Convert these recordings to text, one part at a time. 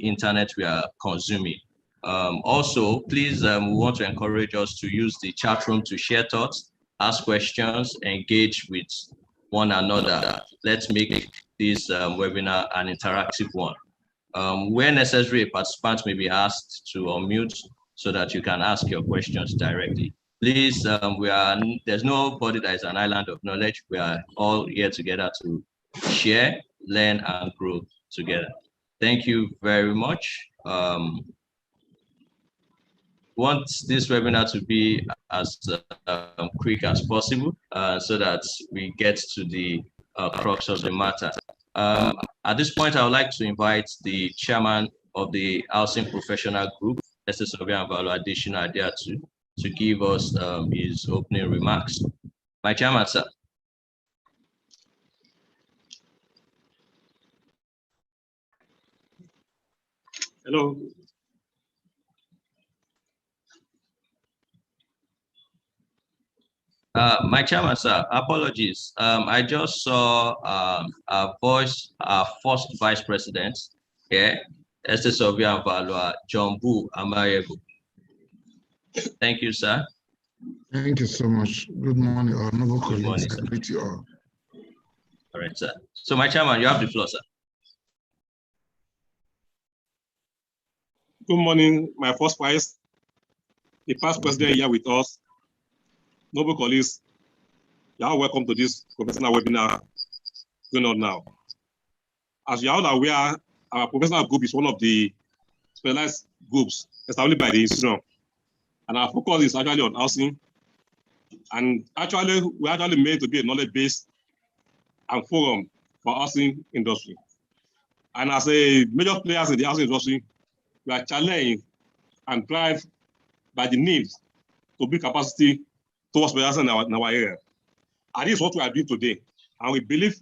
the internet we are consuming. Also, please, we want to encourage us to use the chat room to share thoughts, ask questions, engage with one another. Let's make this webinar an interactive one. Where necessary, participants may be asked to unmute so that you can ask your questions directly. Please, there's nobody that is an island of knowledge. We are all here together to share, learn, and grow together. Thank you very much. Want this webinar to be as quick as possible so that we get to the crux of the matter. At this point, I would like to invite the chairman of the Housing Professional Group, Mr. Sobian Valo Additional Idea, to give us his opening remarks. My chairman, sir. Hello. My chairman, sir, apologies. I just saw our first vice president here, Esther Sobian Valua, John Boo Amayebo. Thank you, sir. Thank you so much. Good morning, all noble colleagues. Good morning, sir. Greet you all. All right, sir. So, my chairman, you have the floor, sir. Good morning, my first vice, the past president here with us. Noble colleagues, you are welcome to this professional webinar going on now. As you are all aware, our professional group is one of the specialized groups established by the institution, and our focus is actually on housing. And actually, we're actually made to be a knowledge base and forum for housing industry. And as a major players in the housing industry, we are challenged and driven by the needs to build capacity towards housing in our area. And this is what we are doing today. And we believe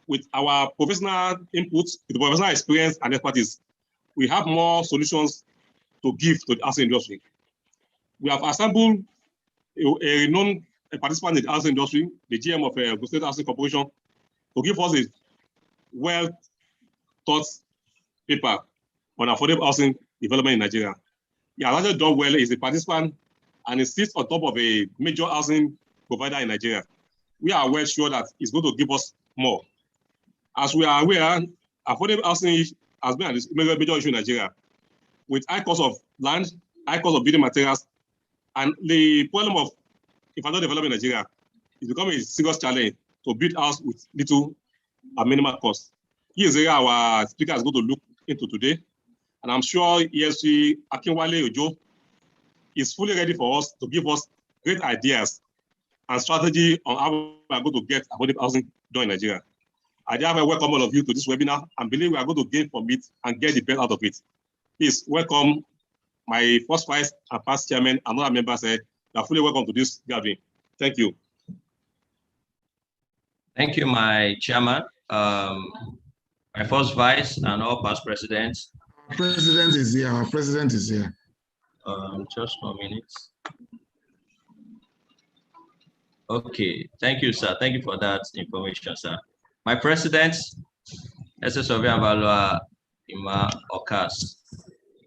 with our professional inputs, with the professional experience and expertise, we have more solutions to give to the housing industry. We have assembled a renowned participant in the housing industry, the GM of the State Housing Corporation, to give us a well-thought paper on affordable housing development in Nigeria. He has actually done well. He's a participant and he sits on top of a major housing provider in Nigeria. We are well sure that he's going to give us more. As we are aware, affordable housing has been a major issue in Nigeria, with high cost of land, high cost of building materials, and the problem of infrastructure development in Nigeria is becoming a serious challenge to build house with little or minimal cost. Here is our speaker is going to look into today, and I'm sure ESG Akinwale Ojo is fully ready for us to give us great ideas and strategy on how we are going to get affordable housing done in Nigeria. I therefore welcome all of you to this webinar and believe we are going to gain from it and get the best out of it. Please welcome my first vice and past chairman and other members. You are fully welcome to this gathering. Thank you. Thank you, my chairman, my first vice and all past presidents. Our president is here. Our president is here. Just 1 minute. Okay, thank you, sir. Thank you for that information, sir. My president, Esther Sobian Valua Ima Okas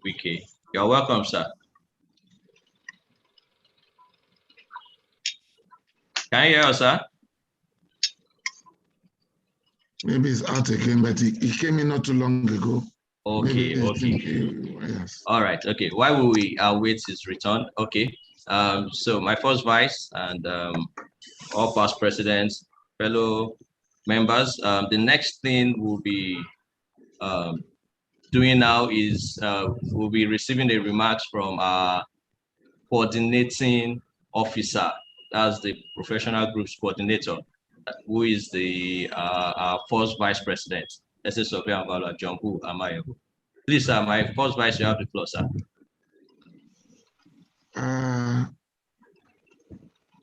Wike. You're welcome, sir. Can you hear us, sir? Maybe it's out again, but he came in not too long ago. Okay, Yes. All right, okay. Why will we await his return? Okay. So my first vice and all past presidents, fellow members, the next thing we'll be doing now is we'll be receiving the remarks from our coordinating officer. That's the professional group's coordinator, who is the our first vice president, Esther Sobian Valua John Boo Amayebo. Please, sir, my first vice, you have the floor, sir.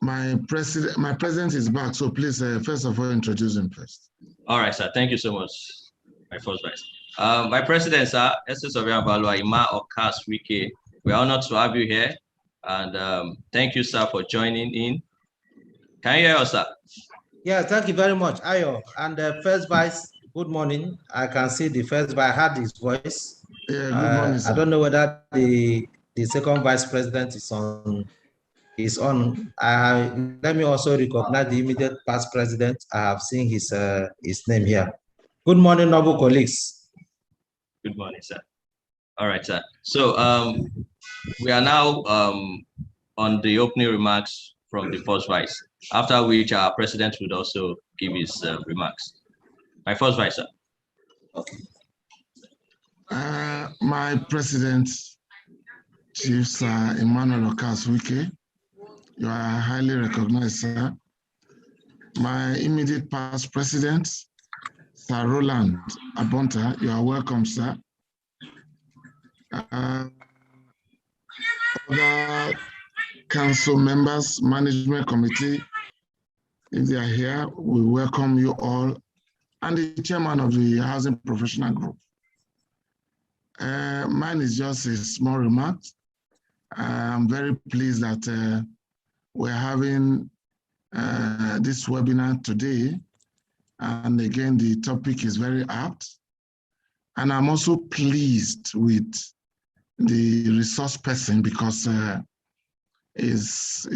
My president is back, so please, first of all, introduce him first. All right, sir. Thank you so much, my first vice. My president, sir, Esther Sobian Valua Ima Okas Wike. We are honored to have you here, and thank you, sir, for joining in. Can you hear us, sir? Yeah, thank you very much, Ayo. And the first vice, good morning. I can see the first vice, I heard his voice. Yeah, good morning, sir. I don't know whether the second vice president is on. Let me also recognize the immediate past president. I have seen his name here. Good morning, noble colleagues. Good morning, sir. All right, sir. So we are now on the opening remarks from the first vice, after which our president would also give his remarks. My first vice, sir. Okay. My president, Chief Sir Emmanuel Okaswike, you are highly recognized, sir. My immediate past president, Sir Roland Abonta, you are welcome, sir. Other council members, management committee, if they are here, we welcome you all, and the chairman of the Housing Professional Group. Mine is just a small remark. I'm very pleased that we're having this webinar today. And again, the topic is very apt. And I'm also pleased with the resource person because is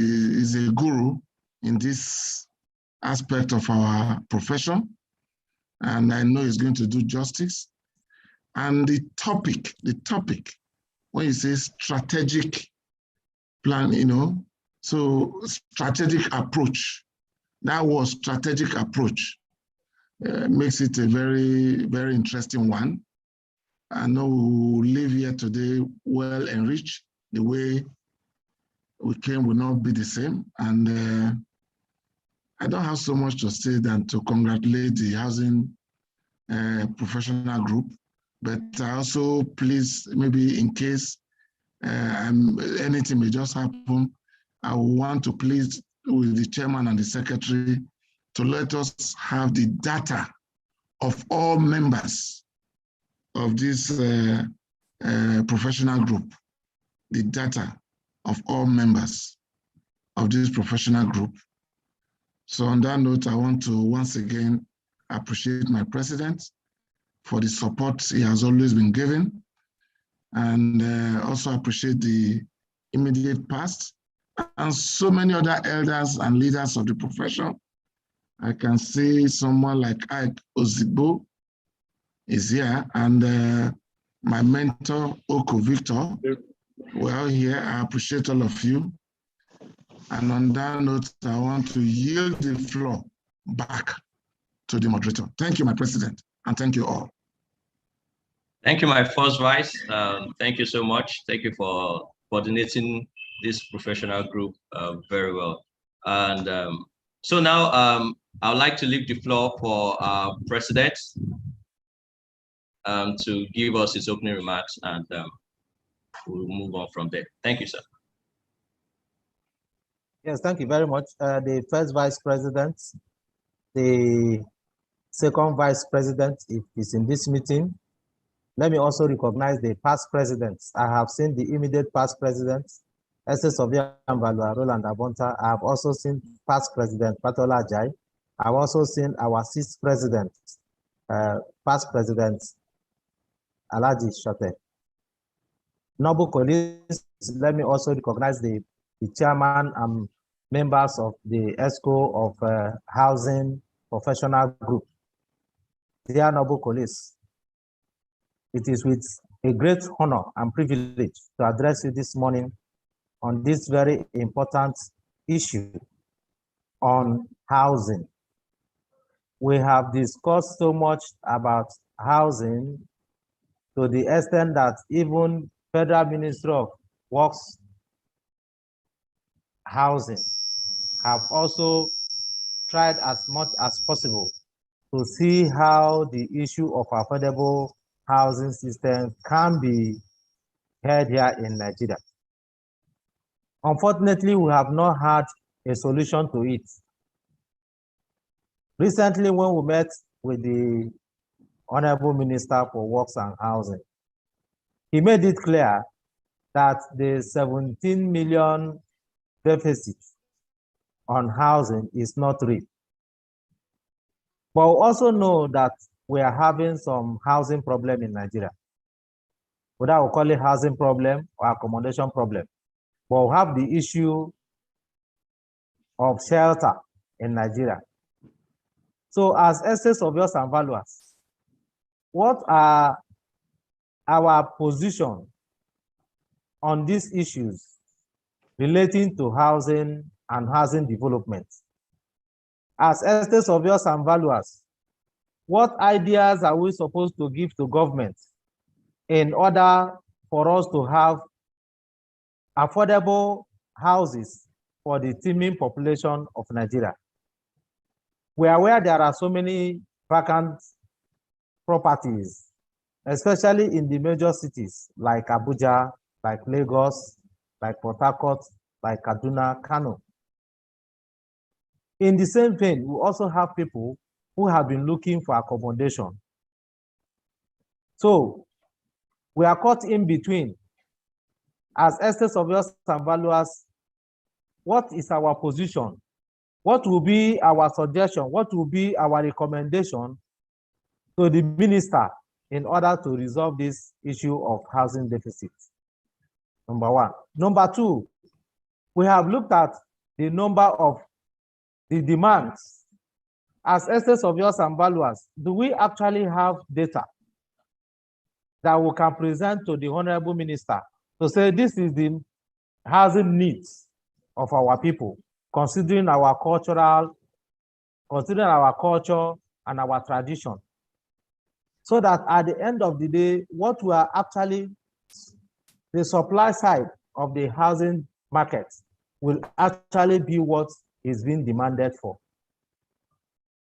a guru in this aspect of our profession. And I know he's going to do justice. And the topic, when you say strategic plan, so strategic approach, that was strategic approach. Makes it a very, very interesting one. I know we will leave here today well enriched. The way we came will not be the same. And I don't have so much to say than to congratulate the Housing Professional Group. But I also please, maybe in case anything may just happen, I want to please with the chairman and the secretary to let us have the data of all members of this professional group, the data of all members of this professional group. So on that note, I want to once again appreciate my president for the support he has always been given, and also appreciate the immediate past and so many other elders and leaders of the profession. I can see someone like Ike Ozigbo is here, and my mentor, Oko Victor. We're all here. I appreciate all of you. And on that note, I want to yield the floor back to the moderator. Thank you, my president, and thank you all. Thank you, my first vice. Thank you so much. Thank you for coordinating this professional group very well. And so now I would like to leave the floor for our president to give us his opening remarks, and we'll move on from there. Thank you, sir. Yes, thank you very much. The first vice president, the second vice president, if is in this meeting. Let me also recognize the past presidents. I have seen the immediate past presidents, SS of Roland Abonta. I have also seen past president Patola Ajay. I've also seen our sixth president, past president Alaji Shote. Noble colleagues, let me also recognize the chairman and members of the ESCO of Housing Professional Group. Dear noble colleagues, it is with a great honor and privilege to address you this morning on this very important issue on housing. We have discussed so much about housing to the extent that even Federal Ministry of Works Housing have also tried as much as possible to see how the issue of affordable housing system can be heard here in Nigeria. Unfortunately, we have not had a solution to it. Recently, when we met with the Honorable Minister for Works and Housing, he made it clear that the 17 million deficit on housing is not real. But we also know that we are having some housing problem in Nigeria. whether we call it housing problem or accommodation problem. But we have the issue of shelter in Nigeria. So as estates surveyors and valuers, what are our position on these issues relating to housing and housing development? As estate surveyors and valuers, what ideas are we supposed to give to government in order for us to have affordable houses for the teeming population of Nigeria? We are aware there are so many vacant properties, especially in the major cities like Abuja, like Lagos, like Port Harcourt, like Kaduna, Kano. In the same vein, we also have people who have been looking for accommodation. So we are caught in between. As estate surveyors and valuers, what is our position? What will be our suggestion? What will be our recommendation to the minister in order to resolve this issue of housing deficit? Number one. Number two, we have looked at the number of the demands. As estate surveyors and valuers, do we actually have data that we can present to the Honorable Minister to say this is the housing needs of our people, considering our culture and our tradition, so that at the end of the day, what we are actually, the supply side of the housing market will actually be what is being demanded for.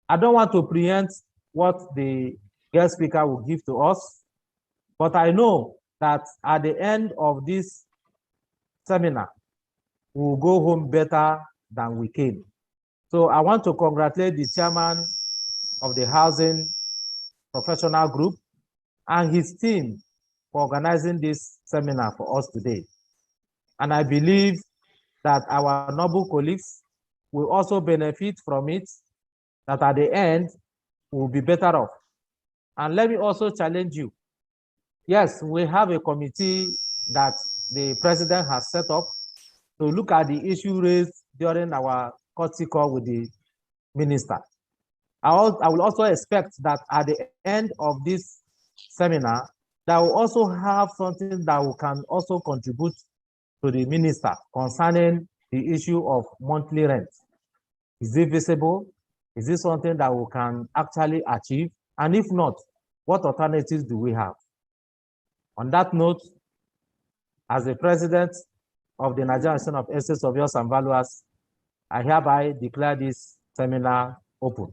I don't want to preempt what the guest speaker will give to us, but I know that at the end of this seminar, we will go home better than we came. So I want to congratulate the chairman of the Housing Professional Group and his team for organizing this seminar for us today. And I believe that our noble colleagues will also benefit from it, that at the end, we'll be better off. And let me also challenge you. Yes, we have a committee that the president has set up to look at the issue raised during our courtesy call with the minister. I will also expect that at the end of this seminar, that will also have something that we can also contribute to the minister concerning the issue of monthly rent. Is it visible? Is this something that we can actually achieve? And if not, what alternatives do we have? On that note, as the president of the Nigerian Association of Estate Surveyors and Valuers, I hereby declare this seminar open.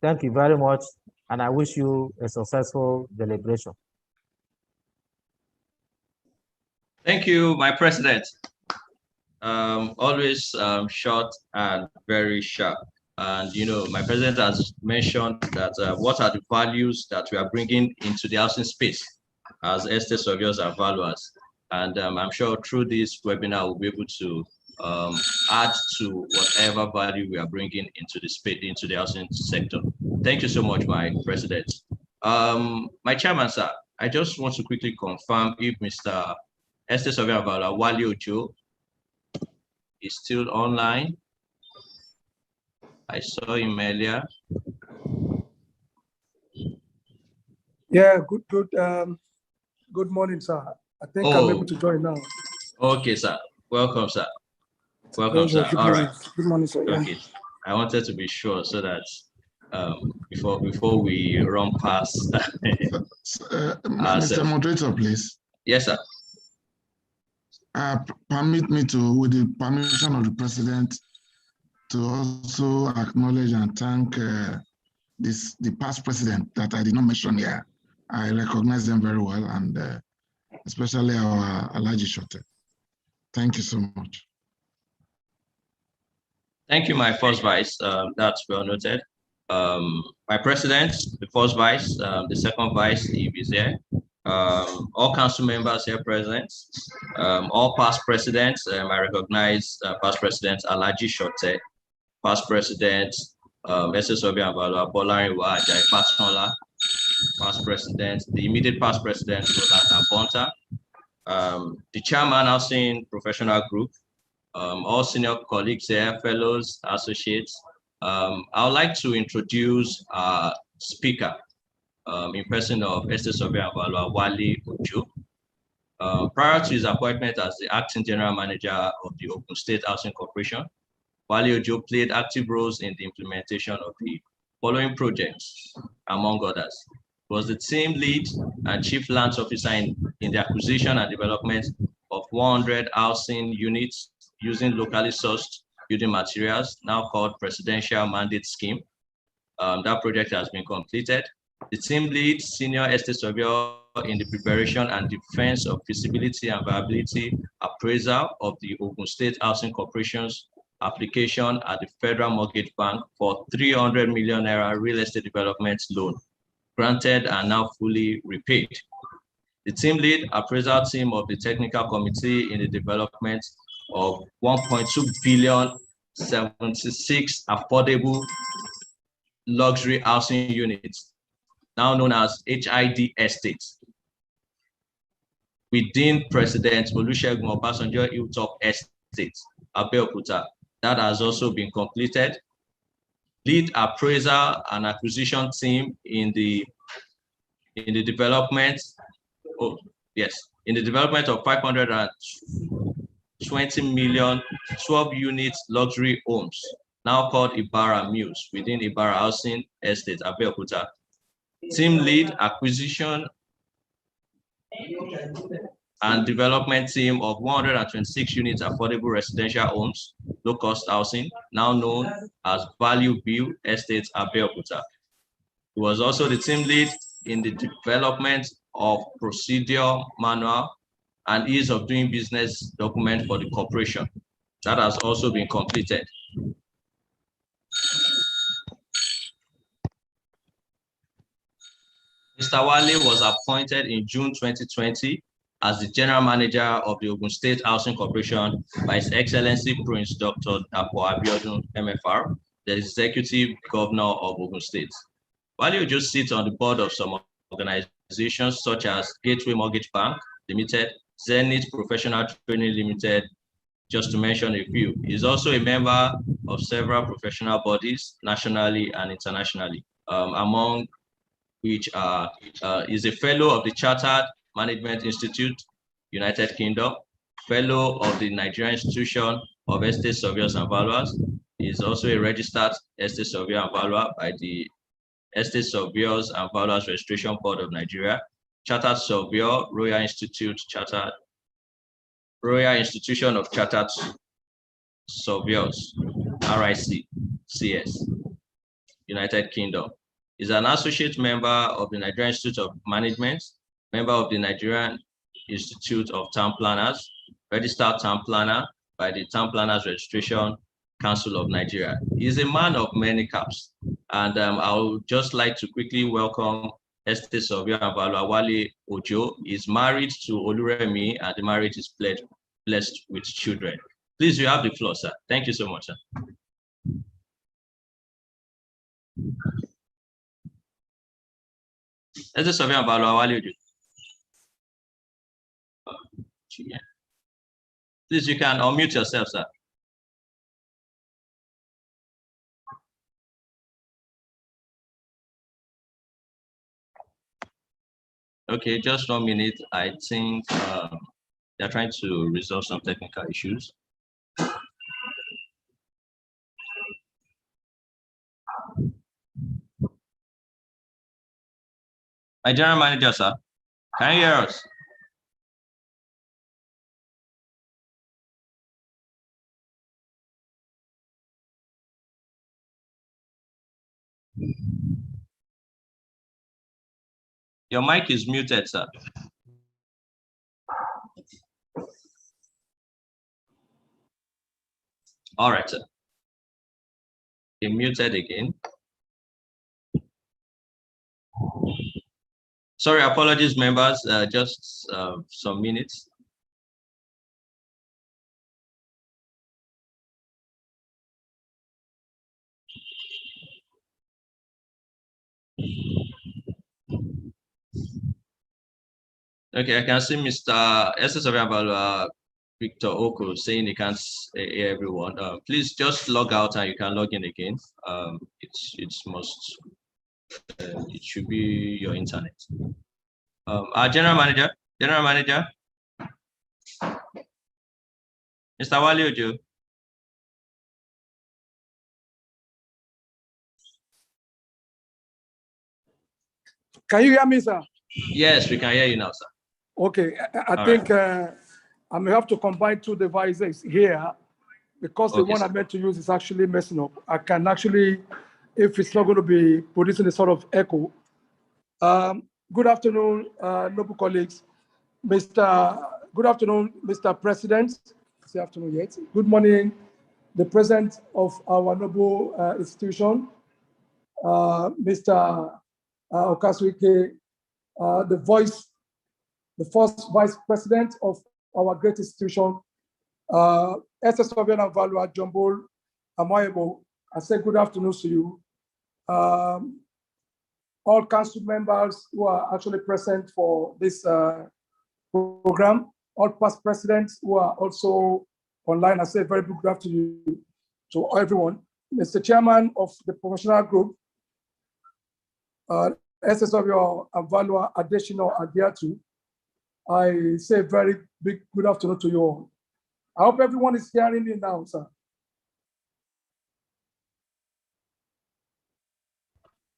Thank you very much, and I wish you a successful deliberation. Thank you, my president. Always short and very sharp. And you know, my president has mentioned that what are the values that we are bringing into the housing space as estate surveyors and valuers. And I'm sure through this webinar, we'll be able to add to whatever value we are bringing into the space, into the housing sector. Thank you so much, my president. My chairman, sir, I just want to quickly confirm if Mr. Estate Surveyor Valuer Wale Ojo is still online. I saw him earlier. Yeah, good morning, sir. I think I'm able to join now. Okay, sir. Welcome, sir. Welcome, sir. Good All morning. right. Good morning, sir. Yeah. Okay. I wanted to be sure so that before we run past. Mr. Moderator, please. Yes, sir. Permit me to, with the permission of the president, to also acknowledge and thank the past president that I did not mention here. I recognize them very well, and especially our Alhaji Shote. Thank you so much. Thank you, my first vice. That's well noted. My president, the first vice, the second vice, if he's here. All council members here present, all past presidents. I recognize past president Alhaji Shote, past president Estate Surveyor and Valuer Bolarinwa Ajayi Fatunla, past president. The immediate past president was Bonta. The chairman, housing professional group, all senior colleagues here, fellows, associates. I would like to introduce our speaker in person of Estate Surveyor Avalua, Wale Ojo. Prior to his appointment as the acting general manager of the Ogun State Housing Corporation, Wale Ojo played active roles in the implementation of the following projects, among others. He was the team lead and chief lands officer in the acquisition and development of 100 housing units using locally sourced building materials, now called Presidential Mandate Scheme. That project has been completed. The team lead senior estate surveyor in the preparation and defense of feasibility and viability appraisal of the Ogun State Housing Corporation's application at the Federal Mortgage Bank for 300 million naira real estate development loan, granted and now fully repaid. The team lead appraisal team of the technical committee in the development of 1.2 billion 76 affordable luxury housing units, now known as HID estates, within President Olusegun Obasanjo Hilltop Estate, Abeokuta. That has also been completed. Lead appraiser and acquisition team in the development. Oh yes, in the development of 520 million 12 units luxury homes, now called Ibarra Mills, within Ibarra Housing Estate, Abeokuta. Team lead acquisition and development team of 126 units affordable residential homes, low-cost housing, now known as Value View Estates, Abeokuta. He was also the team lead in the development of procedure manual and ease of doing business document for the corporation. That has also been completed. Mr. Wale was appointed in June 2020 as the General Manager of the Ogun State Housing Corporation by His Excellency Prince Dr. Dapo Abiodun, MFR, the Executive Governor of Ogun State. Wale Ojo sits on the board of some organizations such as Gateway Mortgage Bank Limited, Zenith Professional Training Limited, just to mention a few. He's also a member of several professional bodies, nationally and internationally, among which is a fellow of the Chartered Management Institute, United Kingdom, fellow of the Nigerian Institution of Estate Surveyors and Valuers. He is also a registered estate surveyor and valuer by the Estate Surveyors and Valuers Registration Board of Nigeria, Chartered Surveyor, Royal Institution of Chartered Surveyors, RIC, CS, United Kingdom. Is an associate member of the Nigerian Institute of Management, member of the Nigerian Institute of Town Planners, registered town planner by the Town Planners Registration Council of Nigeria. He is a man of many caps, and I would just like to quickly welcome Estate Surveyor and Valuer Wale Ojo. He is married to Oluremi, and the marriage is blessed with children. Please, you have the floor, sir. Thank you so much, sir. Estate Surveyor and Valuer Wale Ojo. Please, you can unmute yourself, sir. Okay, just 1 minute. I think they're trying to resolve some technical issues. My general manager, sir, can you hear us? Your mic is muted, sir. All right, sir. You're muted again. Sorry, apologies, members. Just some minutes. Okay, I can see Mr. SS Victor Oko saying he can't hear everyone. Please just log out and you can log in again. It should be your internet. Our general manager, Mr. Wale Ojo. Can you hear me, sir? Yes, we can hear you now, sir. Okay, I think I may have to combine two devices here because the one I meant to use is actually messing up. I can actually, if it's not going to be producing a sort of echo. Good afternoon, noble colleagues. Good afternoon, Mr. President. It's the afternoon yet. Good morning, the president of our noble institution, Mr. Okasuike, the first vice president of our great institution, SS Valua Jumbol Amoyebo. I say good afternoon to you. All council members who are actually present for this program, all past presidents who are also online, I say very good afternoon to everyone. Mr. Chairman of the professional group, SS Valua Additional Adiatu, I say very big good afternoon to you all. I hope everyone is hearing me now, sir.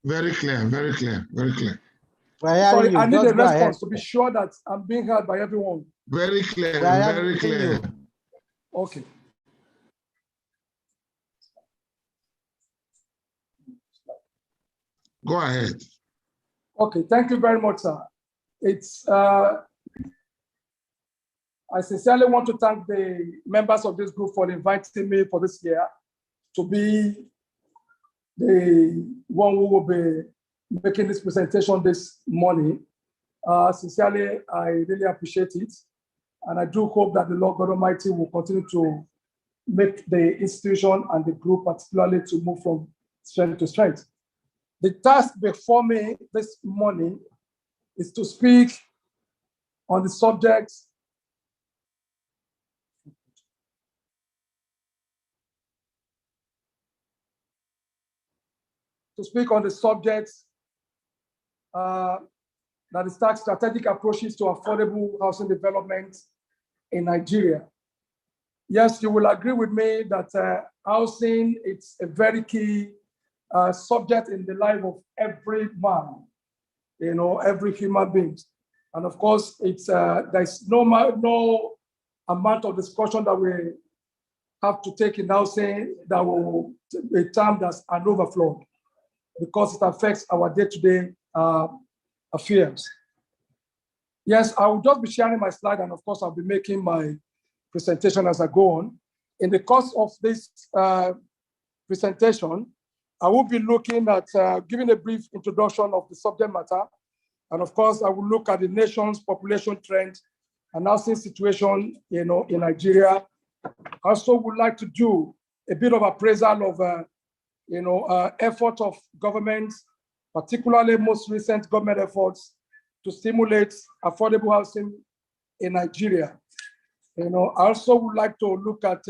Very clear, very clear, very clear. Sorry, I need a response to be sure that I'm being heard by everyone. Very clear, very clear. Okay. Go ahead. Okay, thank you very much, sir. I sincerely want to thank the members of this group for inviting me for this year to be the one who will be making this presentation this morning. Sincerely, I really appreciate it. And I do hope that the Lord God Almighty will continue to make the institution and the group particularly to move from strength to strength. The task before me this morning is to speak on the subject that is strategic approaches to affordable housing development in Nigeria. Yes, you will agree with me that housing is a very key subject in the life of every man, every human being. And of course, there's no amount of discussion that we have to take in housing that will be termed as an overflow, because it affects our day-to-day affairs. Yes, I will just be sharing my slide, and of course, I'll be making my presentation as I go on. In the course of this presentation, I will be looking at giving a brief introduction of the subject matter. And of course, I will look at the nation's population trend and housing situation, in Nigeria. I also would like to do a bit of appraisal of effort of governments, particularly most recent government efforts to stimulate affordable housing in Nigeria. I also would like to look at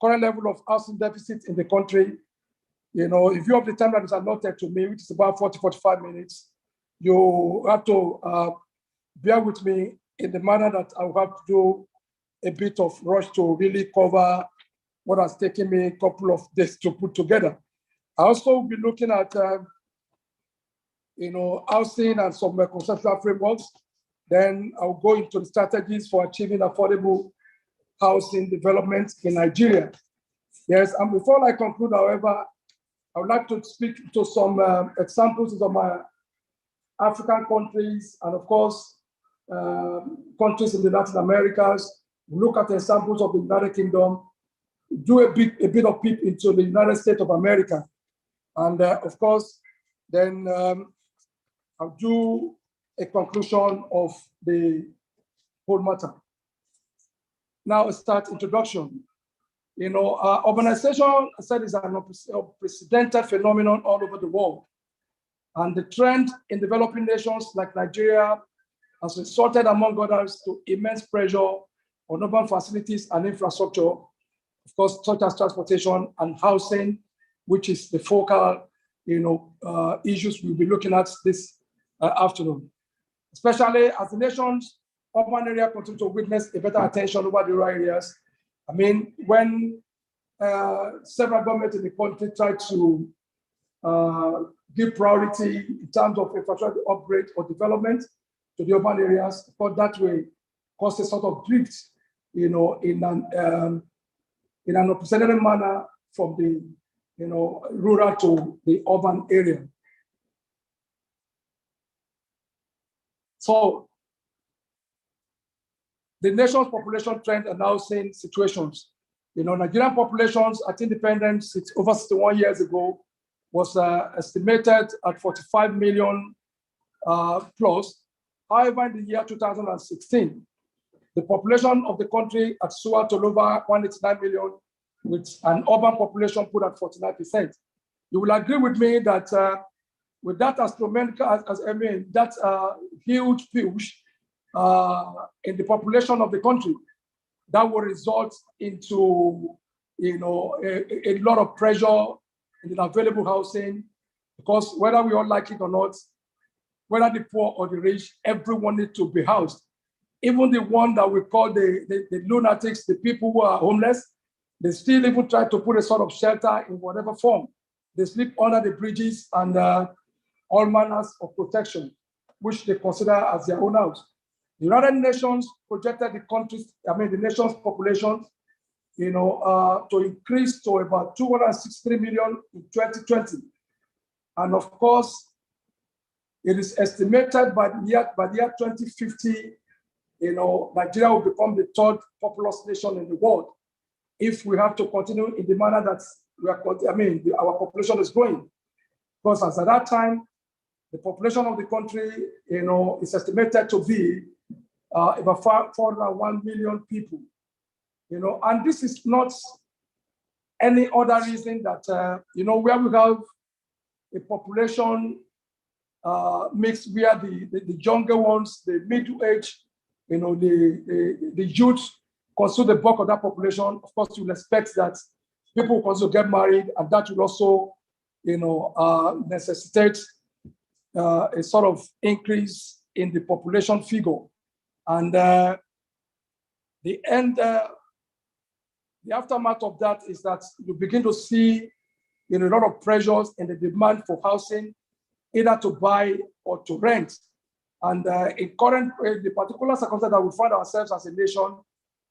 current level of housing deficit in the country. If you have the time that is allotted to me, which is about 40-45 minutes, you have to bear with me in the manner that I will have to do a bit of rush to really cover what has taken me a couple of days to put together. I also will be looking at housing and some conceptual frameworks. Then I'll go into the strategies for achieving affordable housing development in Nigeria. Yes, and before I conclude, however, I would like to speak to some examples of my African countries and, of course, countries in the Latin Americas. Look at examples of the United Kingdom, do a bit of peep into the United States of America. And of course, then I'll do a conclusion of the whole matter. Now, start introduction. Urbanization, I said, is an unprecedented phenomenon all over the world. And the trend in developing nations like Nigeria has resulted, among others, to immense pressure on urban facilities and infrastructure, of course, such as transportation and housing, which is the focal, issues we'll be looking at this afternoon. Especially as the nation's urban area continue to witness a better attention over the rural areas. I mean, when several governments in the country try to give priority in terms of infrastructure upgrade or development to the urban areas, but that way cause a sort of drift, in an unprecedented manner from the rural to the urban area. So the nation's population trend are now seeing situations. Nigerian populations at independence over 61 years ago was estimated at 45 million plus. However, in the year 2016, the population of the country had soared to over 189 million, with an urban population put at 49%. You will agree with me that with that astronomical, that huge push in the population of the country, that will result into a lot of pressure in the available housing, because whether we all like it or not, whether the poor or the rich, everyone needs to be housed. Even the one that we call the lunatics, the people who are homeless, they still even try to put a sort of shelter in whatever form. They sleep under the bridges and all manners of protection, which they consider as their own house. The United Nations projected the nation's population, to increase to about 263 million in 2020. And of course, it is estimated by the year 2050, Nigeria will become the third populous nation in the world if we have to continue in the manner that our population is growing. Because as at that time, the population of the country, is estimated to be about 401 million people. And this is not any other reason that, where we have a population mix where the younger ones, the middle age, the youth consume the bulk of that population. Of course, you will expect that people will also get married, and that will also, necessitate a sort of increase in the population figure. And the aftermath of that is that you begin to see a lot of pressures in the demand for housing, either to buy or to rent. And in the particular circumstance that we find ourselves as a nation,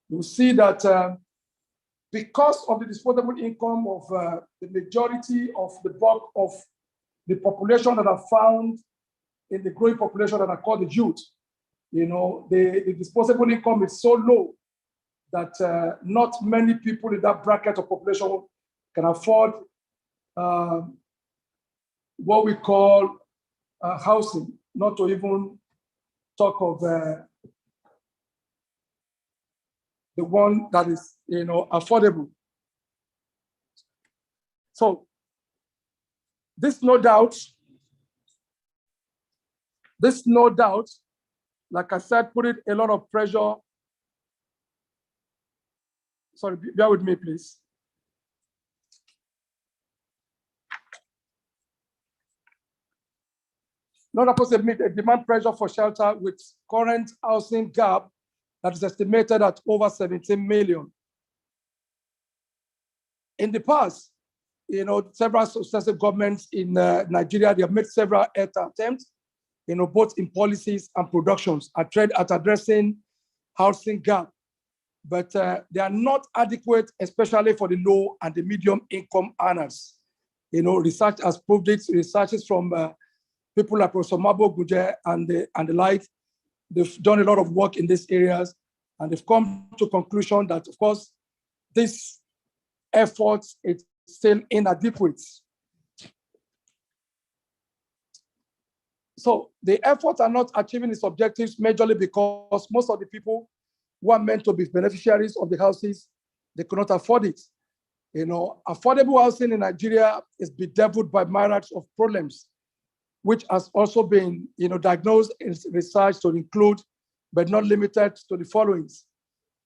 you see that because of the disposable income of the majority of the bulk of the population that are found in the growing population that are called the youth, the disposable income is so low that not many people in that bracket of population can afford what we call housing, not to even talk of the one that is, affordable. So this no doubt, like I said, put it a lot of pressure. Sorry, bear with me, please. Not supposed to meet a demand pressure for shelter with current housing gap that is estimated at over 17 million. In the past, several successive governments in Nigeria, they have made several attempts, both in policies and productions at addressing housing gap, but they are not adequate, especially for the low and the medium income earners. Research has proved it. Researches from people like Professor Mabo Guje and the like, they've done a lot of work in these areas, and they've come to conclusion that, of course, this effort is still inadequate. So the efforts are not achieving its objectives majorly because most of the people who are meant to be beneficiaries of the houses, they cannot afford it. Affordable housing in Nigeria is bedeviled by myriad of problems. which has also been, diagnosed in research to include, but not limited to the following: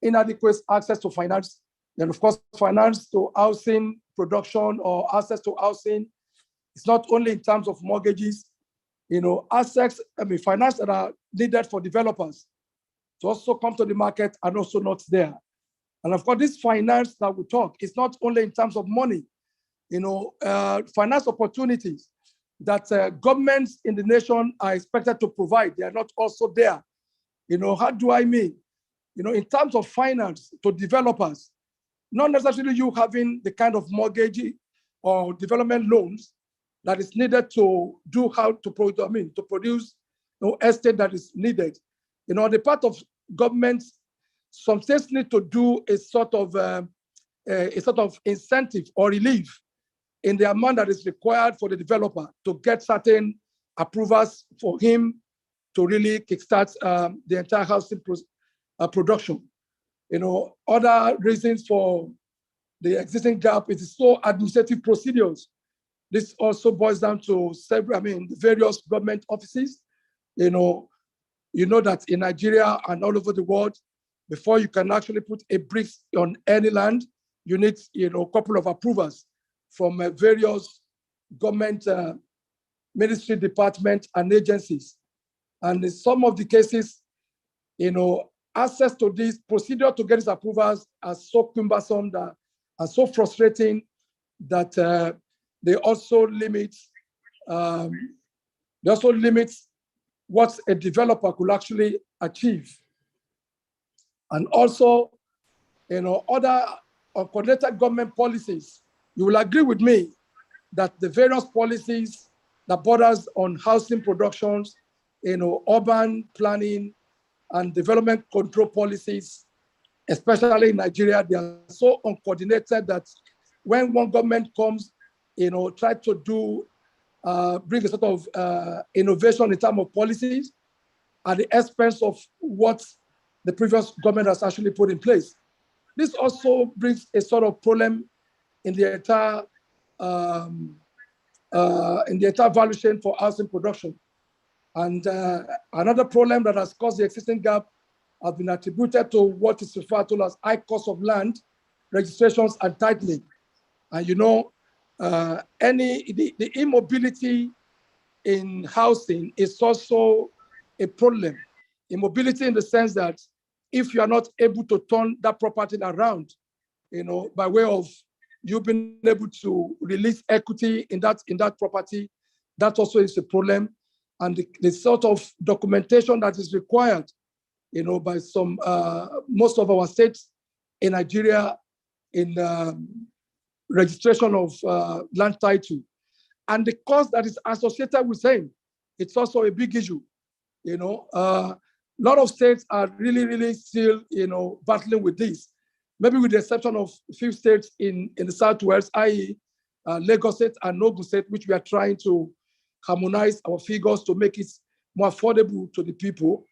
inadequate access to finance, and of course, finance to housing production or access to housing. It's not only in terms of mortgages, assets, finance that are needed for developers to also come to the market and also not there. And of course, this finance that we talk is not only in terms of money, finance opportunities that governments in the nation are expected to provide. They are not also there. How do I mean? In terms of finance to developers, not necessarily you having the kind of mortgage or development loans that is needed to do how to produce estate that is needed. The part of government, some states need to do a sort of incentive or relief in the amount that is required for the developer to get certain approvals for him to really kickstart the entire housing production. Other reasons for the existing gap is so administrative procedures. This also boils down to several, the various government offices. You know that in Nigeria and all over the world, before you can actually put a brick on any land, you need a couple of approvals from various government ministry departments and agencies. And in some of the cases, access to this procedure to get these approvals are so cumbersome that are so frustrating that they also limit what a developer could actually achieve. And also, other uncoordinated government policies. You will agree with me that the various policies that borders on housing productions, urban planning and development control policies, especially in Nigeria, they are so uncoordinated that when one government comes, try to bring a sort of innovation in terms of policies at the expense of what the previous government has actually put in place. This also brings a sort of problem in the entire value chain for housing production. And another problem that has caused the existing gap has been attributed to what is referred to as high cost of land, registrations, and titling. And the immobility in housing is also a problem. Immobility in the sense that if you are not able to turn that property around, by way of you being able to release equity in that property, that also is a problem. And the sort of documentation that is required, by most of our states in Nigeria in registration of land title, and the cost that is associated with saying, it's also a big issue. A lot of states are really, really still, battling with this. Maybe with the exception of a few states in the Southwest, i.e. Lagos State and Ogun State, which we are trying to harmonize our figures to make it more affordable to the people.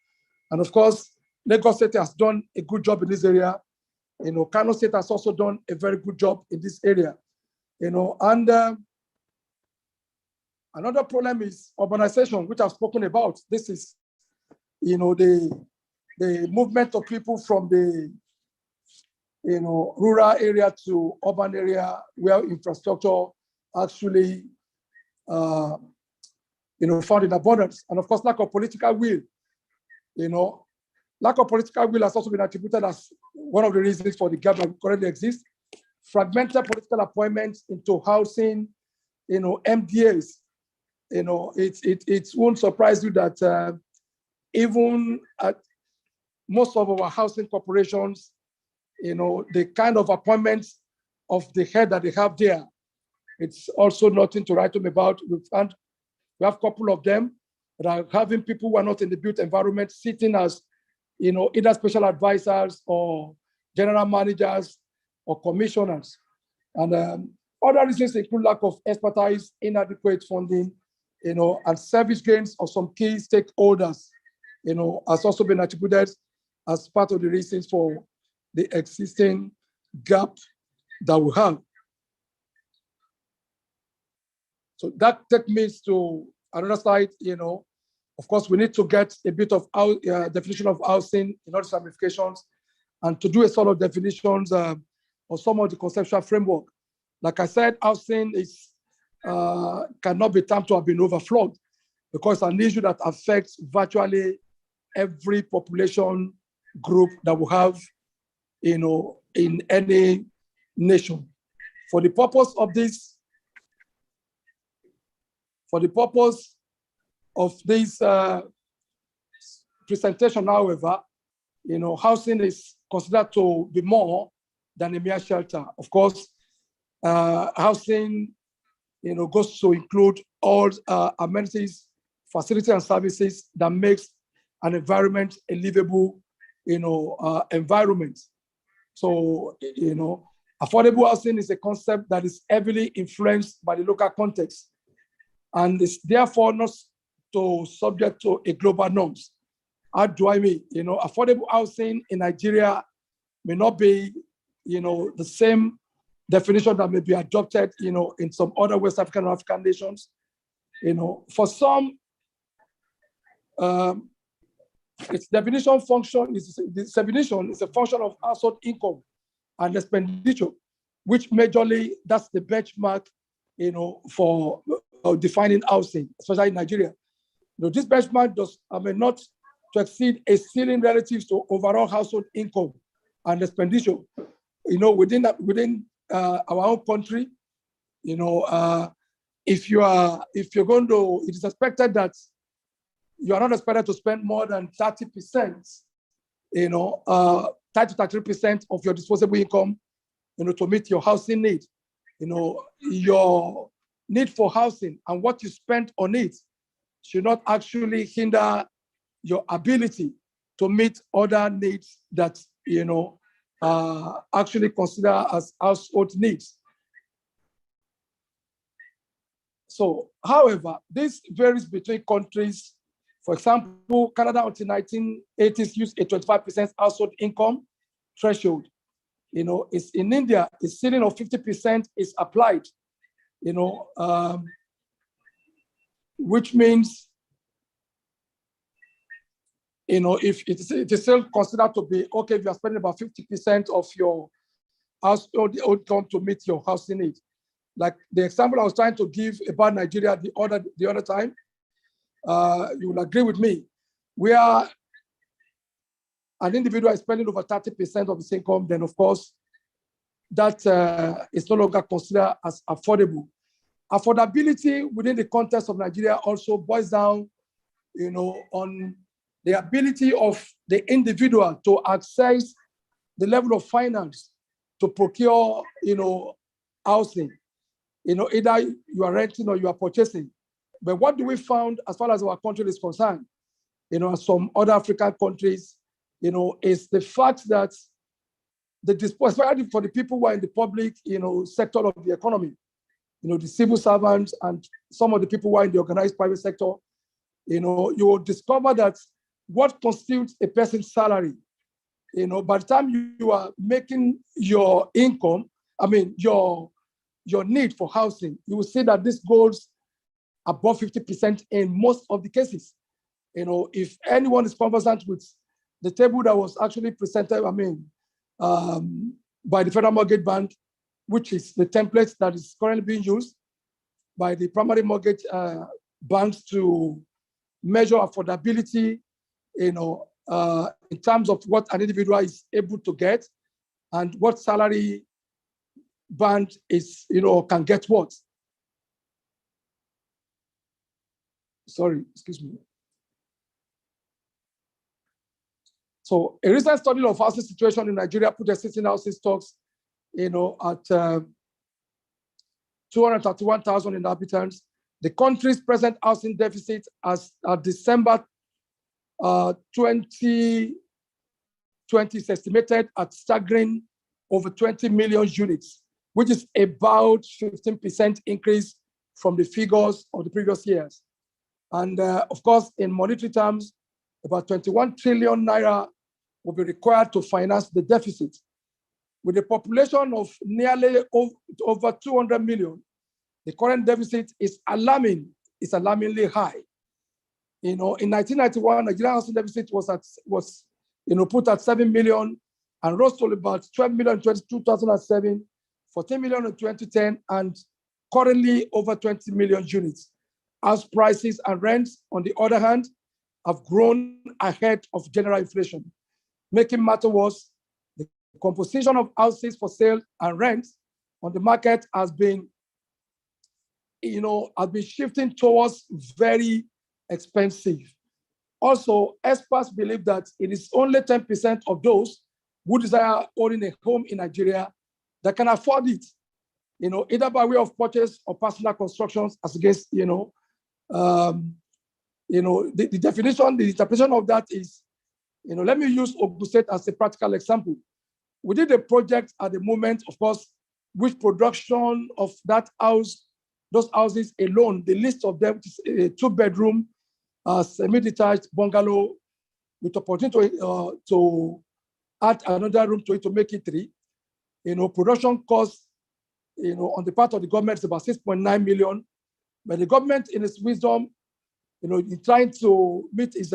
And of course, Lagos State has done a good job in this area. Kano State has also done a very good job in this area. And another problem is urbanization, which I've spoken about. This is, the movement of people from the, rural area to urban area where infrastructure actually, found in abundance. And of course, lack of political will. Lack of political will has also been attributed as one of the reasons for the gap that currently exists. Fragmented political appointments into housing, MDAs. It won't surprise you that even at most of our housing corporations, the kind of appointments of the head that they have there, it's also nothing to write home about. We have a couple of them that are having people who are not in the built environment sitting as, either special advisors or general managers or commissioners. And other reasons include lack of expertise, inadequate funding, and service gains of some key stakeholders, has also been attributed as part of the reasons for the existing gap that we have. So that takes me to another side, of course, we need to get a bit of definition of housing in order ramifications, and to do a sort of definitions of some of the conceptual framework. Like I said, housing is cannot be termed to have been overflowed, because it's an issue that affects virtually every population group that we have, in any nation. For the purpose of this presentation, however, housing is considered to be more than a mere shelter. Of course, housing, goes to include all amenities, facilities, and services that makes an environment a livable, environment. So, affordable housing is a concept that is heavily influenced by the local context, and is therefore not subject to a global norms. How do I mean? Affordable housing in Nigeria may not be, the same definition that may be adopted, in some other West African or African nations. For some, its definition function is a function of household income and expenditure, which majorly that's the benchmark, for defining housing, especially in Nigeria. This benchmark does not to exceed a ceiling relative to overall household income and expenditure. Within our own country, if you're going to, it is expected that you are not expected to spend more than 30%, 30 to 33% of your disposable income, to meet your housing need. Your need for housing and what you spend on it should not actually hinder your ability to meet other needs that, actually consider as household needs. So, however, this varies between countries. For example, Canada until 1980s used a 25% household income threshold. It's in India, a ceiling of 50% is applied, which means, if it is still considered to be okay if you are spending about 50% of your household income to meet your housing need. Like the example I was trying to give about Nigeria the other time, you will agree with me, where an individual is spending over 30% of his income, then of course, that is no longer considered as affordable. Affordability within the context of Nigeria also boils down, on the ability of the individual to access the level of finance to procure, housing. Either you are renting or you are purchasing. But what do we found as far as our country is concerned, some other African countries, is the fact that especially for the people who are in the public, sector of the economy, the civil servants and some of the people who are in the organized private sector, you will discover that what constitutes a person's salary, by the time you are making your income, your need for housing, you will see that this goes above 50% in most of the cases. If anyone is conversant with the table that was actually presented, by the Federal Mortgage Bank, which is the template that is currently being used by the primary mortgage banks to measure affordability, in terms of what an individual is able to get and what salary band is, can get what. Sorry, excuse me. So a recent study of housing situation in Nigeria put existing housing stocks, at 231,000 inhabitants. The country's present housing deficit as December 2020 is estimated at staggering over 20 million units, which is about 15% increase from the figures of the previous years. And of course, in monetary terms, about 21 trillion naira will be required to finance the deficit. With a population of nearly over 200 million, the current deficit is alarming is alarmingly high. In 1991, Nigerian housing deficit was put at 7 million and rose to about 12 million in 2007, 14 million in 2010, and currently over 20 million units. House prices and rents, on the other hand, have grown ahead of general inflation. Making matter worse, the composition of houses for sale and rent on the market has been shifting towards very expensive. Also, experts believe that it is only 10% of those who desire owning a home in Nigeria that can afford it, either by way of purchase or personal constructions, as against, the definition, the interpretation of that is, let me use Ogun State as a practical example. We did a project at the moment, of course, which production of that house, those houses alone, the list of them is a 2-bedroom, semi-detached bungalow with opportunity to add another room to it to make it 3. Production cost, on the part of the government is about 6.9 million. But the government, in its wisdom, in trying to meet its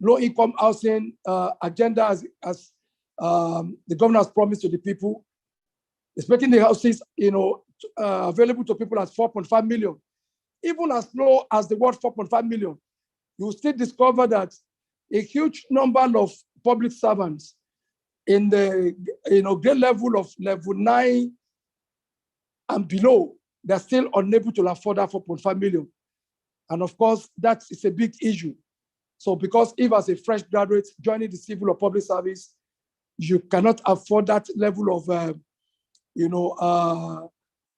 low-income housing agenda as the government has promised to the people, is making the houses, available to people at 4.5 million. Even as low as the word 4.5 million, you will still discover that a huge number of public servants in the grade level of level 9 and below, they're still unable to afford that 4.5 million. And of course, that is a big issue. So because if as a fresh graduate joining the civil or public service, you cannot afford that level of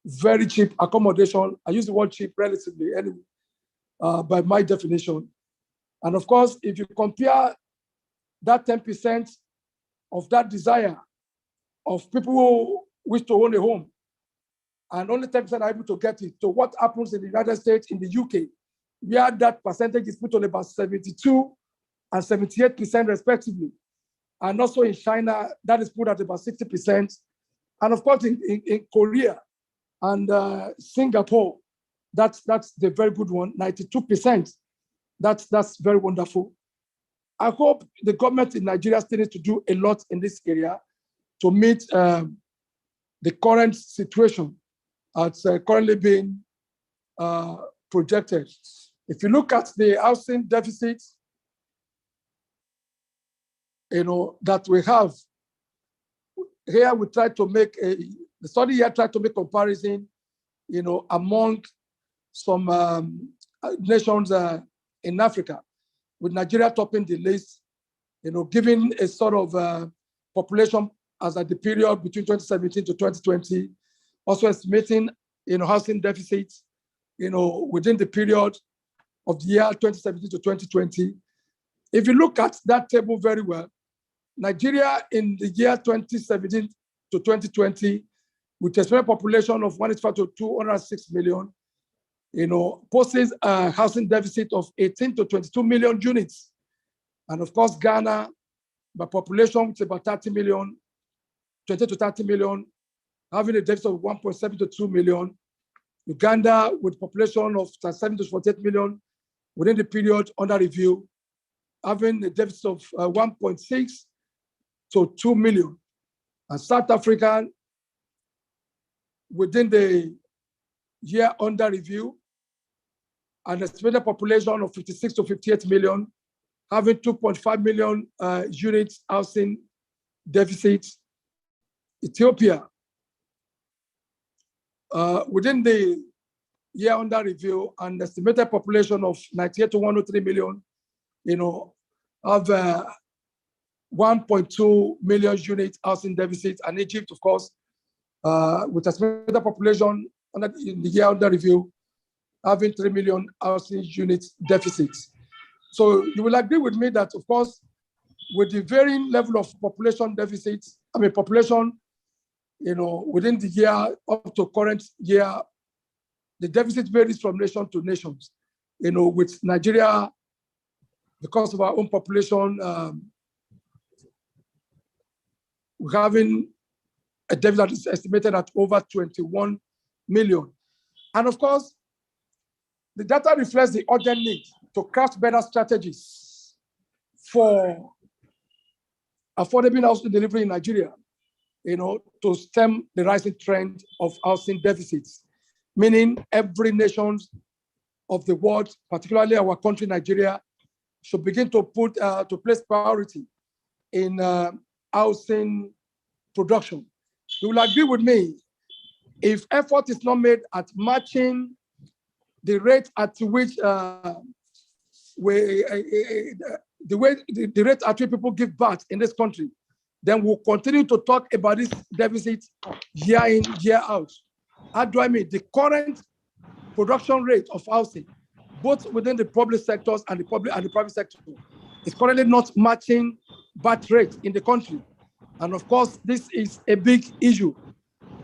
very cheap accommodation. I use the word cheap relatively anyway, by my definition. And of course, if you compare that 10% of that desire of people who wish to own a home, and only 10% are able to get it, to what happens in the United States, in the UK, where that percentage is put on about 72 and 78% respectively. And also in China, that is put at about 60%. And of course, in Korea and Singapore, that's the very good one, 92%. That's very wonderful. I hope the government in Nigeria still needs to do a lot in this area to meet the current situation that's currently being projected. If you look at the housing deficit, that we have, here we try to make the study here tried to make comparison, among some nations in Africa, with Nigeria topping the list, giving a sort of population as at the period between 2017 to 2020, also estimating, housing deficits, within the period of the year 2017 to 2020. If you look at that table very well, Nigeria in the year 2017 to 2020, with a estimated population of 185 to 206 million, poses a housing deficit of 18 to 22 million units. And of course, Ghana, by population, which is about 30 million, 20 to 30 million, having a deficit of 1.7 to 2 million. Uganda, with population of 7 to 48 million, within the period under review, having a deficit of 1.6 to 2 million. And South Africa, within the year under review, an estimated population of 56 to 58 million, having 2.5 million units housing deficit. Ethiopia, within the year under review, an estimated population of 98 to 103 million, have 1.2 million units housing deficit. And Egypt, of course, with estimated population in the year under review, having 3 million housing units deficits. So you will agree with me that, of course, with the varying level of population deficits, population, within the year up to current year, the deficit varies from nation to nations. With Nigeria, because of our own population, we're having a deficit that is estimated at over 21 million. And of course, The data reflects the urgent need to craft better strategies for affordable housing delivery in Nigeria, to stem the rising trend of housing deficits, meaning every nation of the world, particularly our country, Nigeria, should begin to place priority in housing production. You will agree with me, if effort is not made at matching the rate at which the rate at which people give birth in this country, then we'll continue to talk about this deficit year in, year out. How do I mean? The current production rate of housing, both within the public sectors and the private sector, is currently not matching birth rate in the country. And of course, this is a big issue.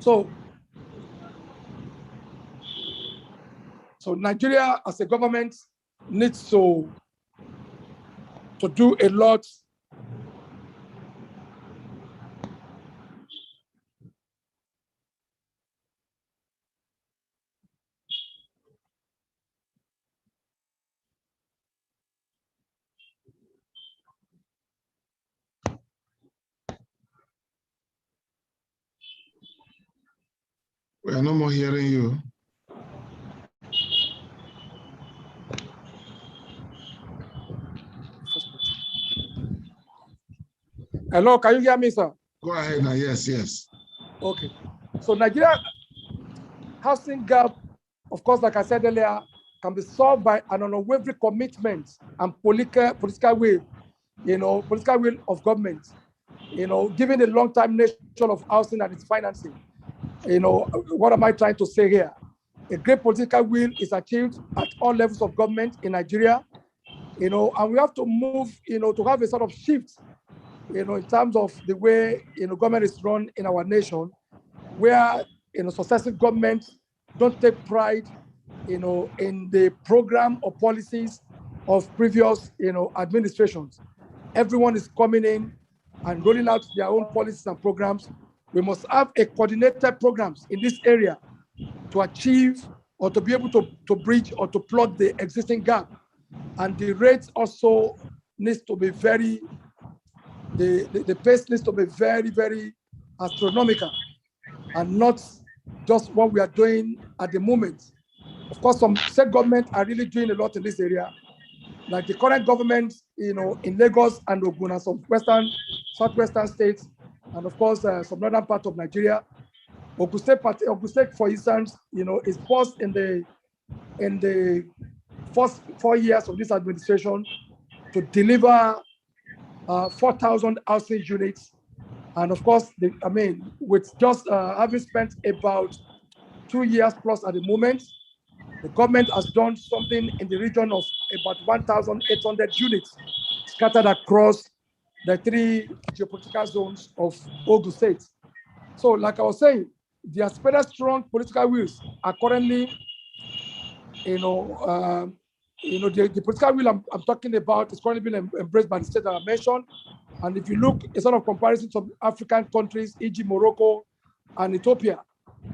So Nigeria as a government needs to do a lot We are no more hearing you. Hello, can you hear me, sir? Go ahead now. Yes, yes. Okay. So Nigeria housing gap, of course, like I said earlier, can be solved by an unwavering commitment and political will, political will of government, given the long-time nature of housing and its financing. What am I trying to say here? A great political will is achieved at all levels of government in Nigeria, and we have to move, to have a sort of shift, in terms of the way, government is run in our nation, where, successive governments don't take pride, in the program or policies of previous, administrations. Everyone is coming in and rolling out their own policies and programs. We must have a coordinated programs in this area to achieve or to be able to bridge or to plug the existing gap. And the rates also needs to be very, the pace needs to be very, very astronomical and not just what we are doing at the moment. Of course, some state governments are really doing a lot in this area, like the current government, in Lagos and Ogun and some southwestern states, and of course, some northern part of Nigeria. Ogun State, for instance, is first in the first 4 years of this administration to deliver 4,000 housing units. And of course, with just having spent about 2 years plus at the moment, the government has done something in the region of about 1,800 units scattered across the 3 geopolitical zones of Ogun State. So, like I was saying, the aspirational strong political wills are currently, the political will I'm talking about is currently being embraced by the state that I mentioned. And if you look a sort of comparison to African countries, e.g. Morocco and Ethiopia,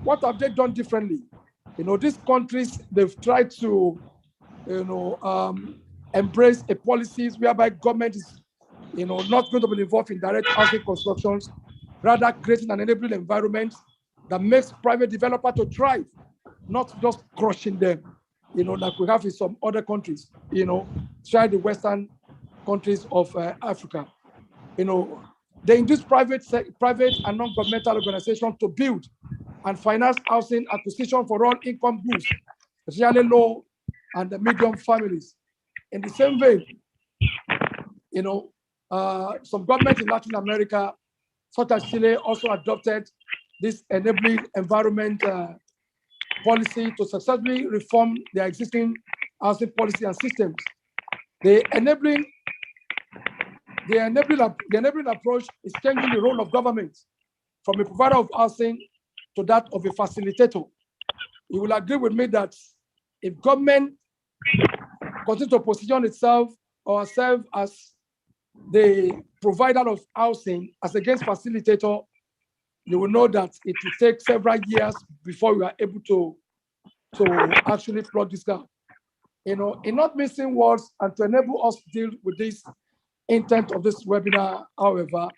what have they done differently? These countries, they've tried to, embrace a policies whereby government is, not going to be involved in direct housing constructions, rather creating an enabling environment that makes private developer to thrive, not just crushing them, like we have in some other countries, try the Western countries of Africa. They induce private and non-governmental organizations to build and finance housing acquisition for all income groups, especially low and medium families. In the same vein, some governments in Latin America, such as Chile, also adopted this enabling environment policy to successfully reform their existing housing policy and systems. The enabling approach is changing the role of government from a provider of housing to that of a facilitator. You will agree with me that if government continues to position itself or serve as the provider of housing as against facilitator, you will know that it will take several years before we are able to actually plug this gap. in not missing words and to enable us to deal with this intent of this webinar, however,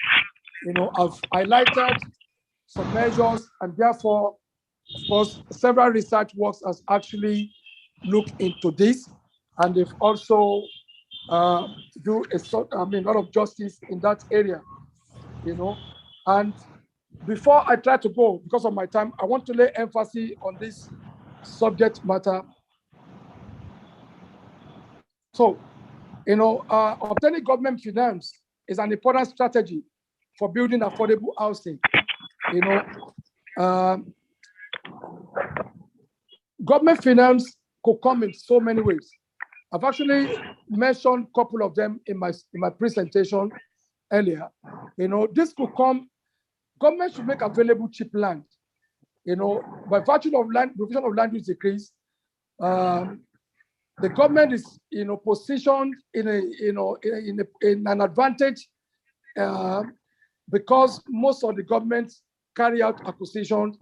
I've highlighted some measures, and therefore, of course, several research works has actually looked into this, and they've also do a lot of justice in that area, And before I try to go, because of my time, I want to lay emphasis on this subject matter. So, obtaining government finance is an important strategy for building affordable housing. Government finance could come in so many ways. I've actually mentioned a couple of them in my presentation earlier. This could come. Government should make available cheap land. By virtue of land provision of land use decrease, the government is positioned in an advantage because most of the governments carry out acquisitions,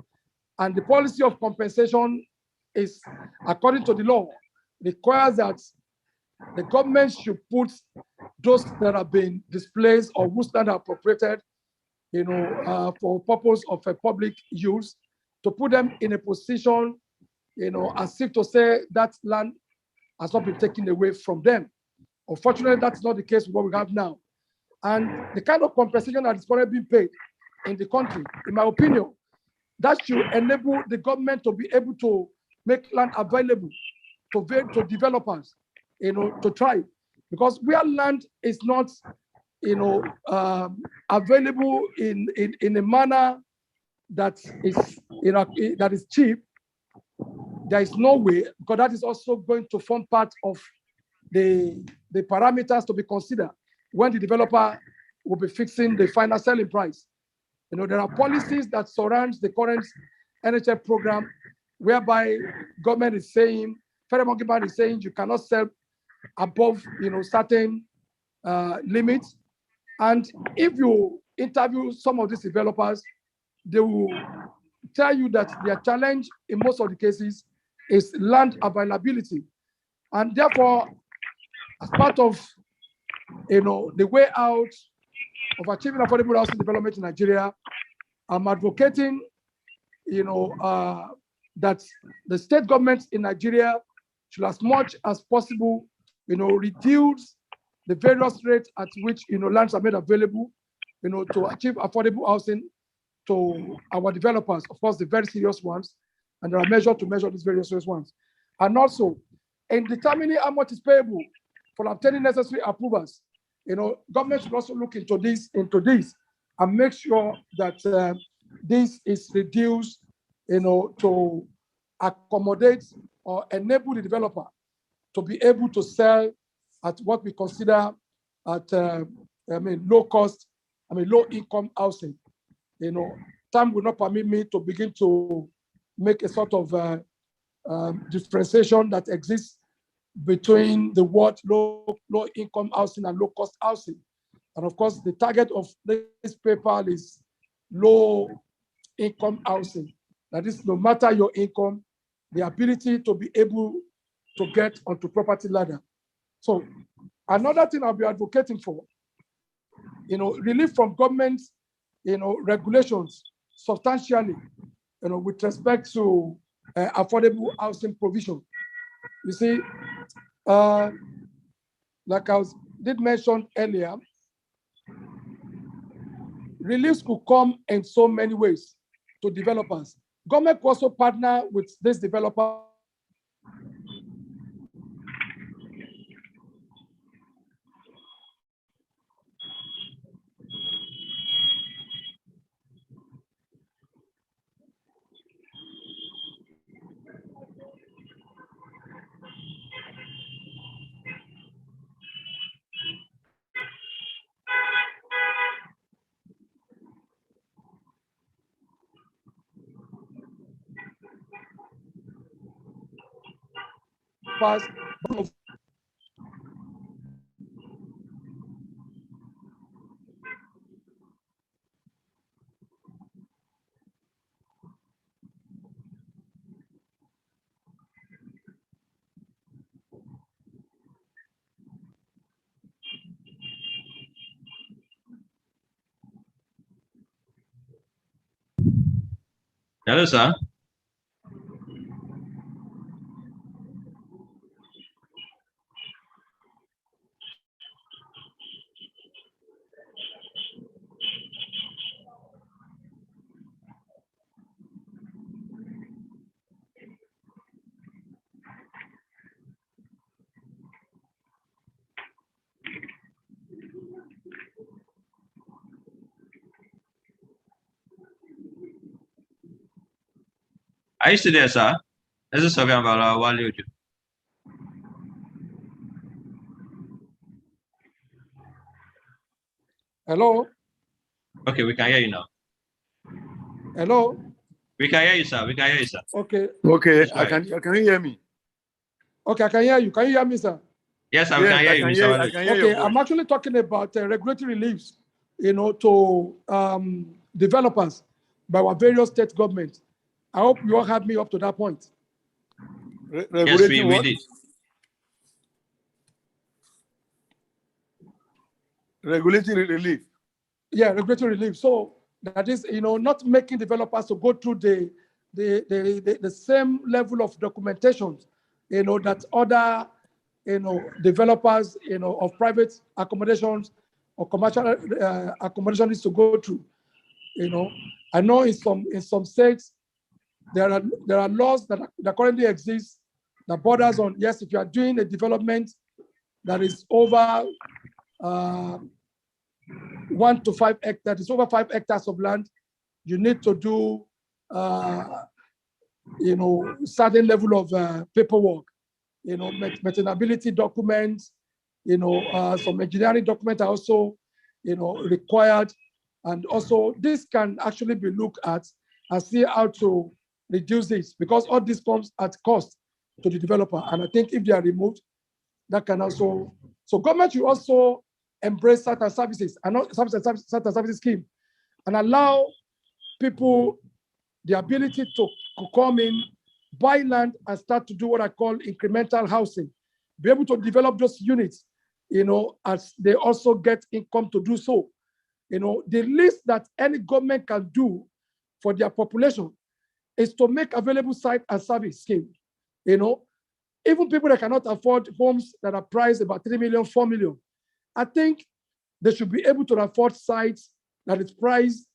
and the policy of compensation is, according to the law, requires that the government should put those that have been displaced or whose land are appropriated, for purpose of a public use, to put them in a position, as if to say that land has not been taken away from them. Unfortunately, that's not the case with what we have now. And the kind of compensation that is currently being paid in the country, in my opinion, that should enable the government to be able to make land available to developers, to try. Because where land is not, available in a manner that is, that is cheap, there is no way, because that is also going to form part of the parameters to be considered when the developer will be fixing the final selling price. There are policies that surround the current NHF program, whereby government is saying, federal government is saying you cannot sell above, certain limits. And if you interview some of these developers, they will tell you that their challenge in most of the cases is land availability. And therefore, as part of the way out of achieving affordable housing development in Nigeria, I'm advocating that the state governments in Nigeria should, as much as possible, reduce the various rates at which lands are made available, to achieve affordable housing to our developers, of course, the very serious ones, and there are measures to measure these very serious ones. And also, in determining how much is payable for obtaining necessary approvals, government should also look into this and make sure that this is reduced, to accommodate or enable the developer to be able to sell at what we consider at low income housing. Time will not permit me to begin to make a sort of differentiation that exists between the word low income housing and low cost housing. And of course, the target of this paper is low income housing. That is, no matter your income, the ability to be able to get onto property ladder. So another thing I'll be advocating for, relief from government, regulations substantially, with respect to affordable housing provision. You see, like I did mention earlier, reliefs could come in so many ways to developers. Government could also partner with this developer pass. Hello, sir. Are you still there, sir? This is Sofian Bala Wali Ojo. Hello? Okay, we can hear you now. Hello? We can hear you, sir. We can hear you, sir. Okay. Okay, Sorry. can you hear me? Okay, I can hear you. Can you hear me, sir? Yes, sir. We can hear you, Mr. I Wale. can hear Okay, your I'm voice. actually talking about regulatory reliefs, to developers by our various state governments. I hope you all have me up to that point. Yes, Regulating we what? did. Regulatory relief. Yeah, regulatory relief. So that is, not making developers to go through the same level of documentation, that other, developers, of private accommodations or commercial accommodation needs to go through. I know in some states there are laws that currently exist that borders on, yes, if you are doing a development that is over 1 to 5 hectares, that is over 5 hectares of land, you need to do certain level of paperwork, maintainability documents, some engineering documents are also required. And also this can actually be looked at and see how to reduce this, because all this comes at cost to the developer. And I think if they are removed, that can also, so government should also embrace certain services and not certain services scheme and allow people the ability to come in, buy land and start to do what I call incremental housing, be able to develop those units, as they also get income to do so. The least that any government can do for their population is to make available site and service scheme. Even people that cannot afford homes that are priced about 3 million, 4 million, I think they should be able to afford sites that is priced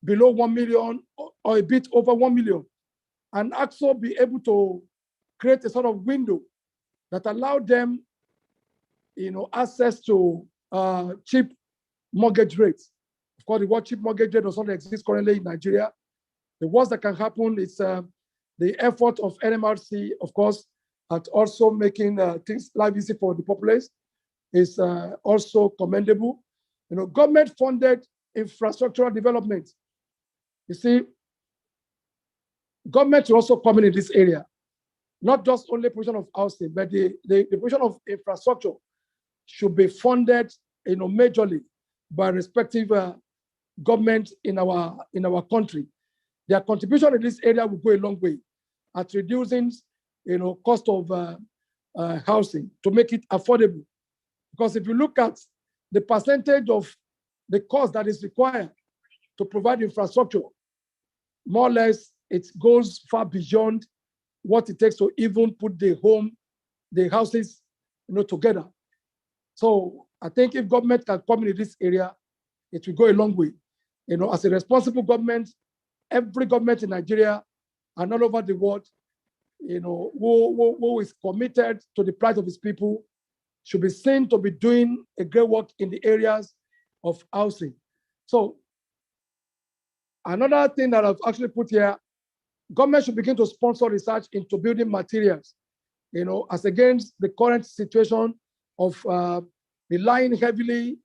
below 1 million or a bit over 1 million, and also be able to create a sort of window that allow them, access to cheap mortgage rates. Of course, the word cheap mortgage rate does not exist currently in Nigeria. The worst that can happen is the effort of NMRC, of course, at also making things life easy for the populace is also commendable. Government-funded infrastructural development. You see, government will also come in this area, not just only provision of housing, but the provision of infrastructure should be funded, majorly by respective government in our country. Their contribution in this area will go a long way at reducing, cost of housing to make it affordable. Because if you look at the percentage of the cost that is required to provide infrastructure, more or less, it goes far beyond what it takes to even put the houses, together. So I think if government can come in this area, it will go a long way. As a responsible government, every government in Nigeria and all over the world, who is committed to the plight of his people should be seen to be doing a great work in the areas of housing. So another thing that I've actually put here, government should begin to sponsor research into building materials, as against the current situation of relying heavily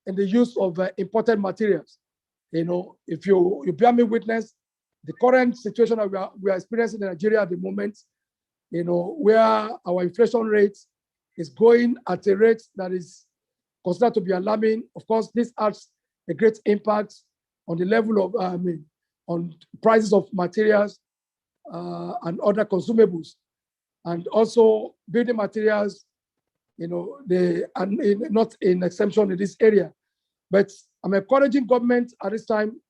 in the use of imported materials. If you bear me witness, the current situation that we are experiencing in Nigeria at the moment, where our inflation rate is going at a rate that is considered to be alarming. Of course, this has a great impact on the level of, on prices of materials and other consumables, and also building materials. They are not in exemption in this area. But I'm encouraging government at this time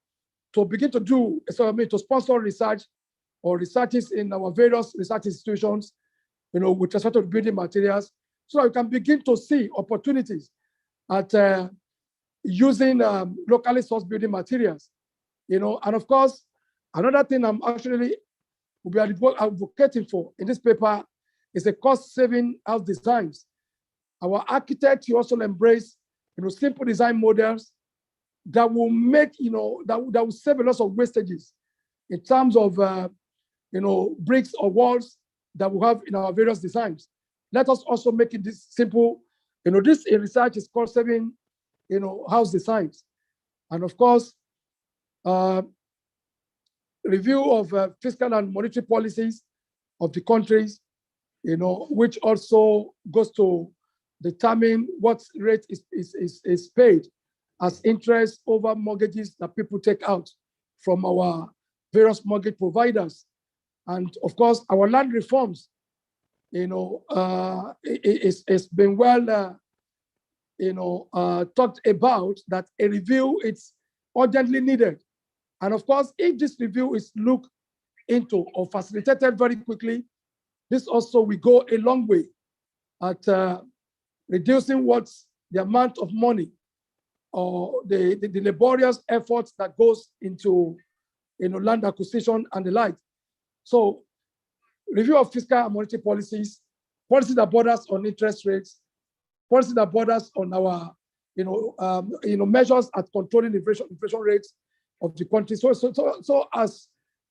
to begin to do, to sponsor research or researches in our various research institutions, with respect to building materials, so that we can begin to see opportunities at using locally sourced building materials, and of course, another thing I'm actually will be advocating for in this paper is a cost-saving house designs. Our architects also embrace, simple design models that will make, that will save a lot of wastages in terms of, bricks or walls that we have in our various designs. Let us also make it this simple. This research is cost-saving, house designs. And of course, review of fiscal and monetary policies of the countries, which also goes to determine what rate is paid as interest over mortgages that people take out from our various mortgage providers. And of course, our land reforms, it's been well, talked about that a review is urgently needed. And of course, if this review is looked into or facilitated very quickly, this also will go a long way at reducing what's the amount of money or the laborious efforts that goes into land acquisition and the like. So review of fiscal and monetary policies, policy that borders on interest rates, policy that borders on our measures at controlling inflation rates of the country, so as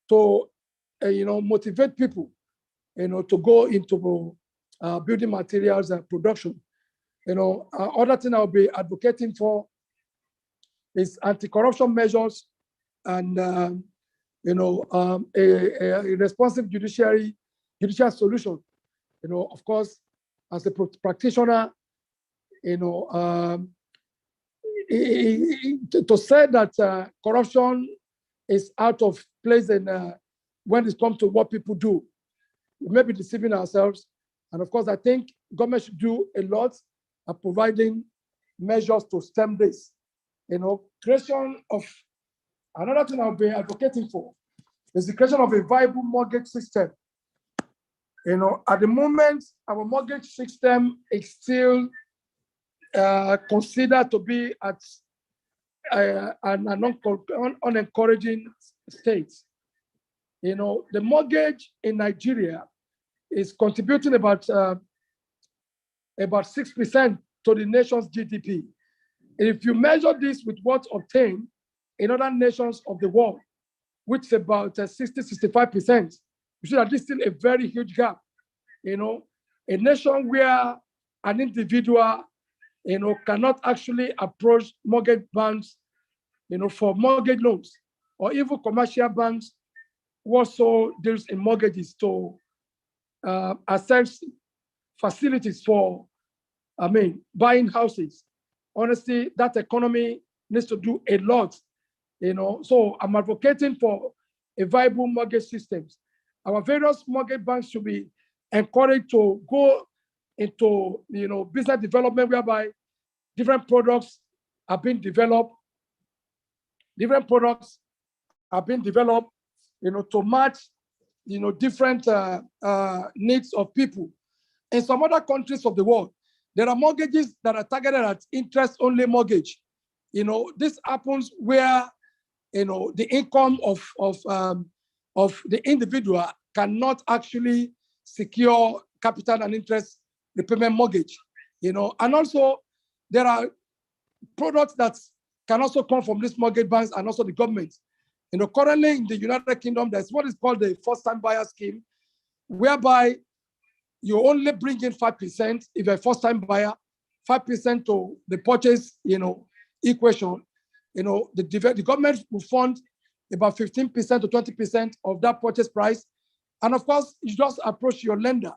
to motivate people to go into building materials and production. Other thing I'll be advocating for is anti-corruption measures and a responsive judicial solution. Of course, as a practitioner, to say that corruption is out of place and when it comes to what people do, we may be deceiving ourselves. And of course, I think government should do a lot of providing measures to stem this. Creation of, another thing I'll be advocating for is the creation of a viable mortgage system. At the moment, our mortgage system is still considered to be at an unencouraging state. The mortgage in Nigeria is contributing about 6% to the nation's GDP. If you measure this with what's obtained in other nations of the world, which is about 60-65%, you see that this is still a very huge gap. A nation where an individual cannot actually approach mortgage banks, for mortgage loans, or even commercial banks who also deals in mortgages to access facilities for, buying houses. Honestly, that economy needs to do a lot, So I'm advocating for a viable mortgage systems. Our various mortgage banks should be encouraged to go into, business development whereby different products are being developed. Different products are being developed, to match, different needs of people. In some other countries of the world, there are mortgages that are targeted at interest-only mortgage. This happens where, the income of the individual cannot actually secure capital and interest repayment mortgage. And also there are products that can also come from these mortgage banks and also the government. Currently in the United Kingdom, there's what is called the first-time buyer scheme, whereby you only bring in 5% if you're a first-time buyer, 5% to the purchase, equation. The government will fund about 15% to 20% of that purchase price. And of course, you just approach your lender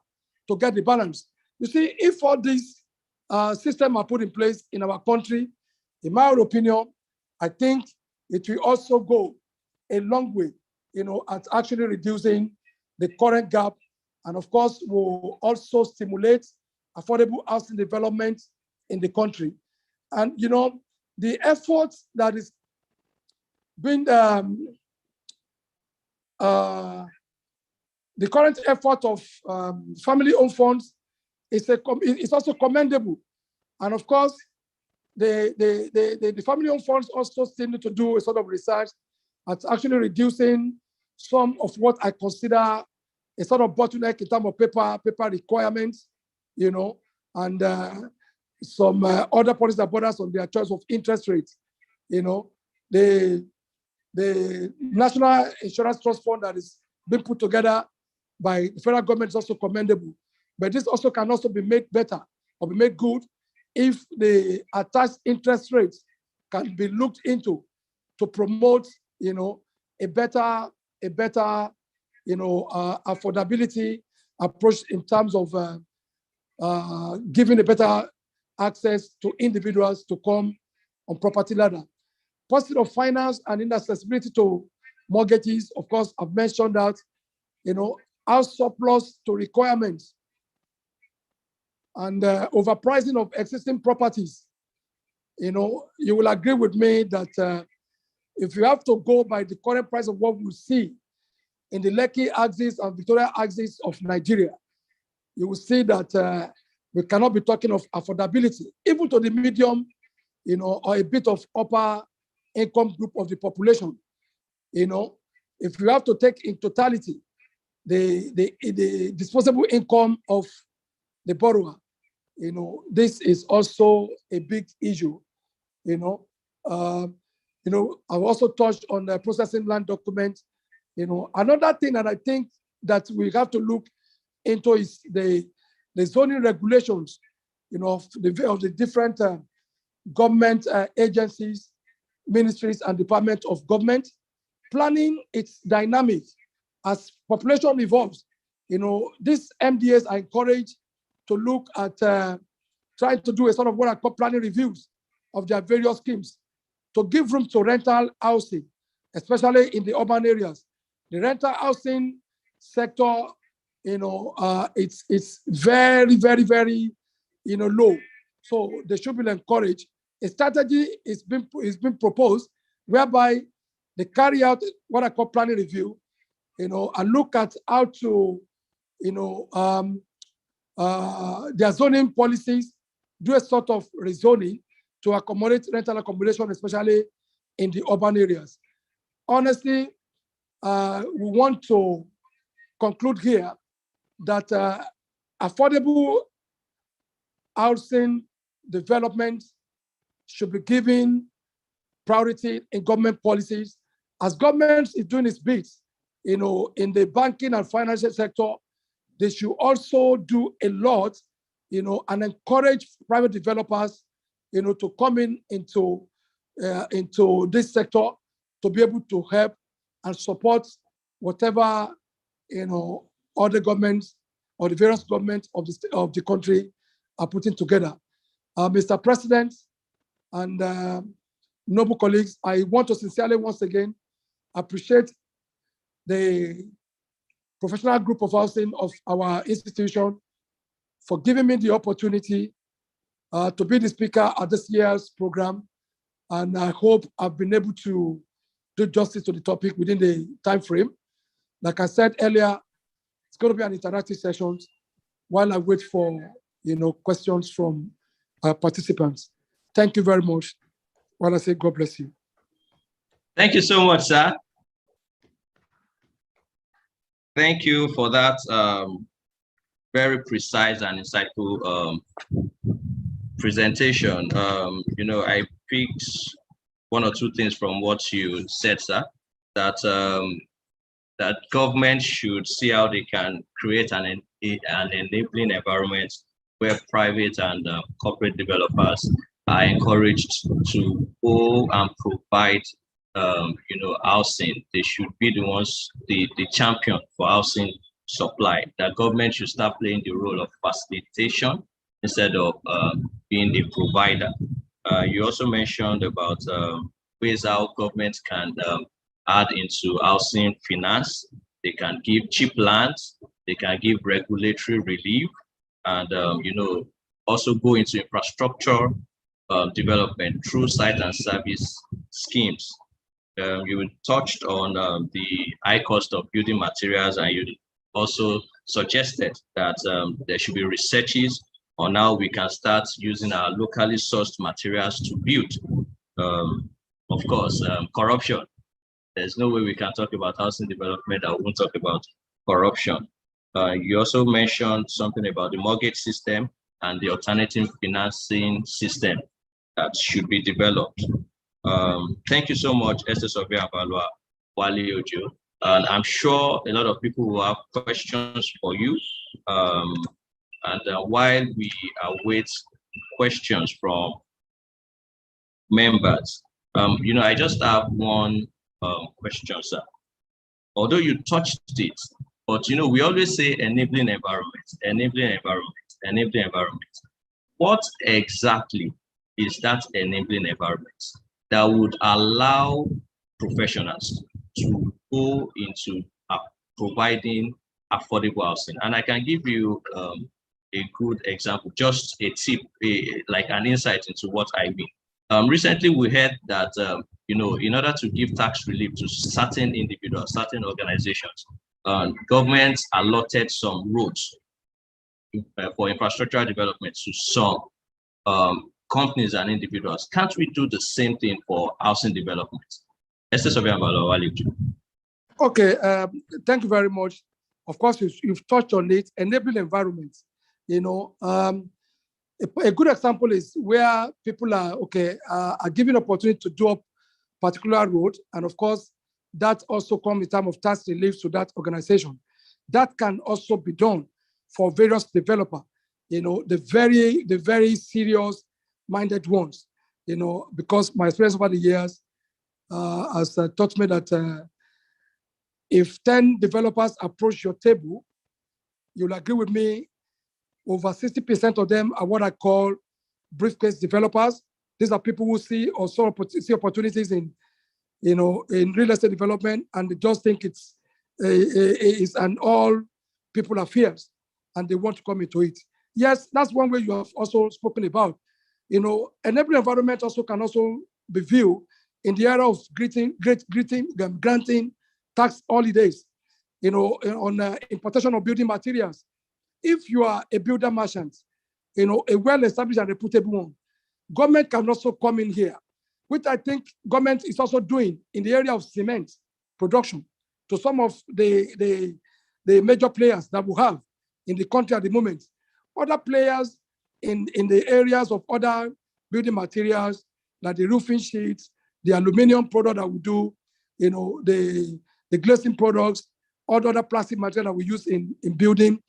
to get the balance. You see, if all these systems are put in place in our country, in my opinion, I think it will also go a long way, at actually reducing the current gap. And of course, will also stimulate affordable housing development in the country. And, the effort that is been the current effort of family-owned funds is also commendable. And of course, the family-owned funds also still need to do a sort of research at actually reducing some of what I consider a sort of bottleneck in terms of paper requirements, you know, and some other policies that borders on their choice of interest rates. You know, the National Insurance Trust Fund that is being put together by the federal government is also commendable. But this also can also be made better or be made good if the attached interest rates can be looked into to promote, you know, a better, you know, affordability approach in terms of giving a better access to individuals to come on property ladder. Pursuit of finance and inaccessibility to mortgages, of course, I've mentioned that, you know, our surplus to requirements and overpricing of existing properties. You know, you will agree with me that if you have to go by the current price of what we see in the Lekki axis and Victoria axis of Nigeria, you will see that we cannot be talking of affordability, even to the medium, you know, or a bit of upper income group of the population. You know, if you have to take in totality the disposable income of the borrower, you know, this is also a big issue. You know, I've also touched on the processing land documents. You know, another thing that I think that we have to look into is the zoning regulations, you know, of the different government agencies, ministries, and departments of government. Planning its dynamic as population evolves. You know, these MDAs are encouraged to look at trying to do a sort of what I call planning reviews of their various schemes to give room to rental housing, especially in the urban areas. The rental housing sector, you know, it's very, you know, low. So they should be encouraged. A strategy is being proposed whereby they carry out what I call planning review, you know, and look at how to, you know, their zoning policies, do a sort of rezoning to accommodate rental accommodation, especially in the urban areas. Honestly, we want to conclude here that affordable housing development should be given priority in government policies. As government is doing its bit, you know, in the banking and financial sector, they should also do a lot, you know, and encourage private developers, you know, to come into this sector to be able to help and support whatever, you know, other governments or the various governments of the country are putting together. Mr. President and noble colleagues, I want to sincerely once again appreciate the professional group of housing of our institution for giving me the opportunity to be the speaker at this year's program. And I hope I've been able to do justice to the topic within the time frame. Like I said earlier, it's going to be an interactive session while I wait for, you know, questions from participants. Thank you very much. While I say God bless you. Thank you so much, sir. Thank you for that very precise and insightful presentation. You know, I picked one or two things from what you said, sir, that that government should see how they can create an enabling environment where private and corporate developers are encouraged to go and provide you know, housing. They should be the ones, the champion for housing supply. That government should start playing the role of facilitation instead of being the provider. You also mentioned about ways how government can add into housing finance. They can give cheap lands, they can give regulatory relief, and you know, also go into infrastructure development through site and service schemes. You touched on the high cost of building materials, and you also suggested that there should be researches on how we can start using our locally sourced materials to build. Of course, corruption. There's no way we can talk about housing development that we won't talk about corruption. You also mentioned something about the mortgage system and the alternative financing system that should be developed. Thank you so much, Esther Sofia Balwa, Wale Ojo. And I'm sure a lot of people will have questions for you. And while we await questions from members, I just have one question, sir. Although you touched it, but we always say enabling environment, enabling environment, enabling environment. What exactly is that enabling environment that would allow professionals to go into providing affordable housing? And I can give you a good example, just a tip, like an insight into what I mean. Recently, we heard that, in order to give tax relief to certain individuals, certain organizations, governments allotted some roads for infrastructural development to some companies and individuals. Can't we do the same thing for housing development? Okay, thank you very much. Of course, you've touched on it, enabling environments. A good example is where people are given opportunity to do a particular road, and of course, that also comes in terms of tax relief to that organization. That can also be done for various developers, the very serious-minded ones, because my experience over the years has taught me that if 10 developers approach your table, you'll agree with me, over 60% of them are what I call briefcase developers. These are people who see opportunities in real estate development, and they just think it's an all people affairs, and they want to come into it. Yes, that's one way you have also spoken about. Enabling environment also can also be viewed in the area of granting tax holidays, on importation of building materials. If you are a builder merchant, a well-established and reputable one, government can also come in here, which I think government is also doing in the area of cement production to some of the major players that we have in the country at the moment. Other players in the areas of other building materials, like the roofing sheets, the aluminum product that we do, the glazing products, all other plastic material that we use in building.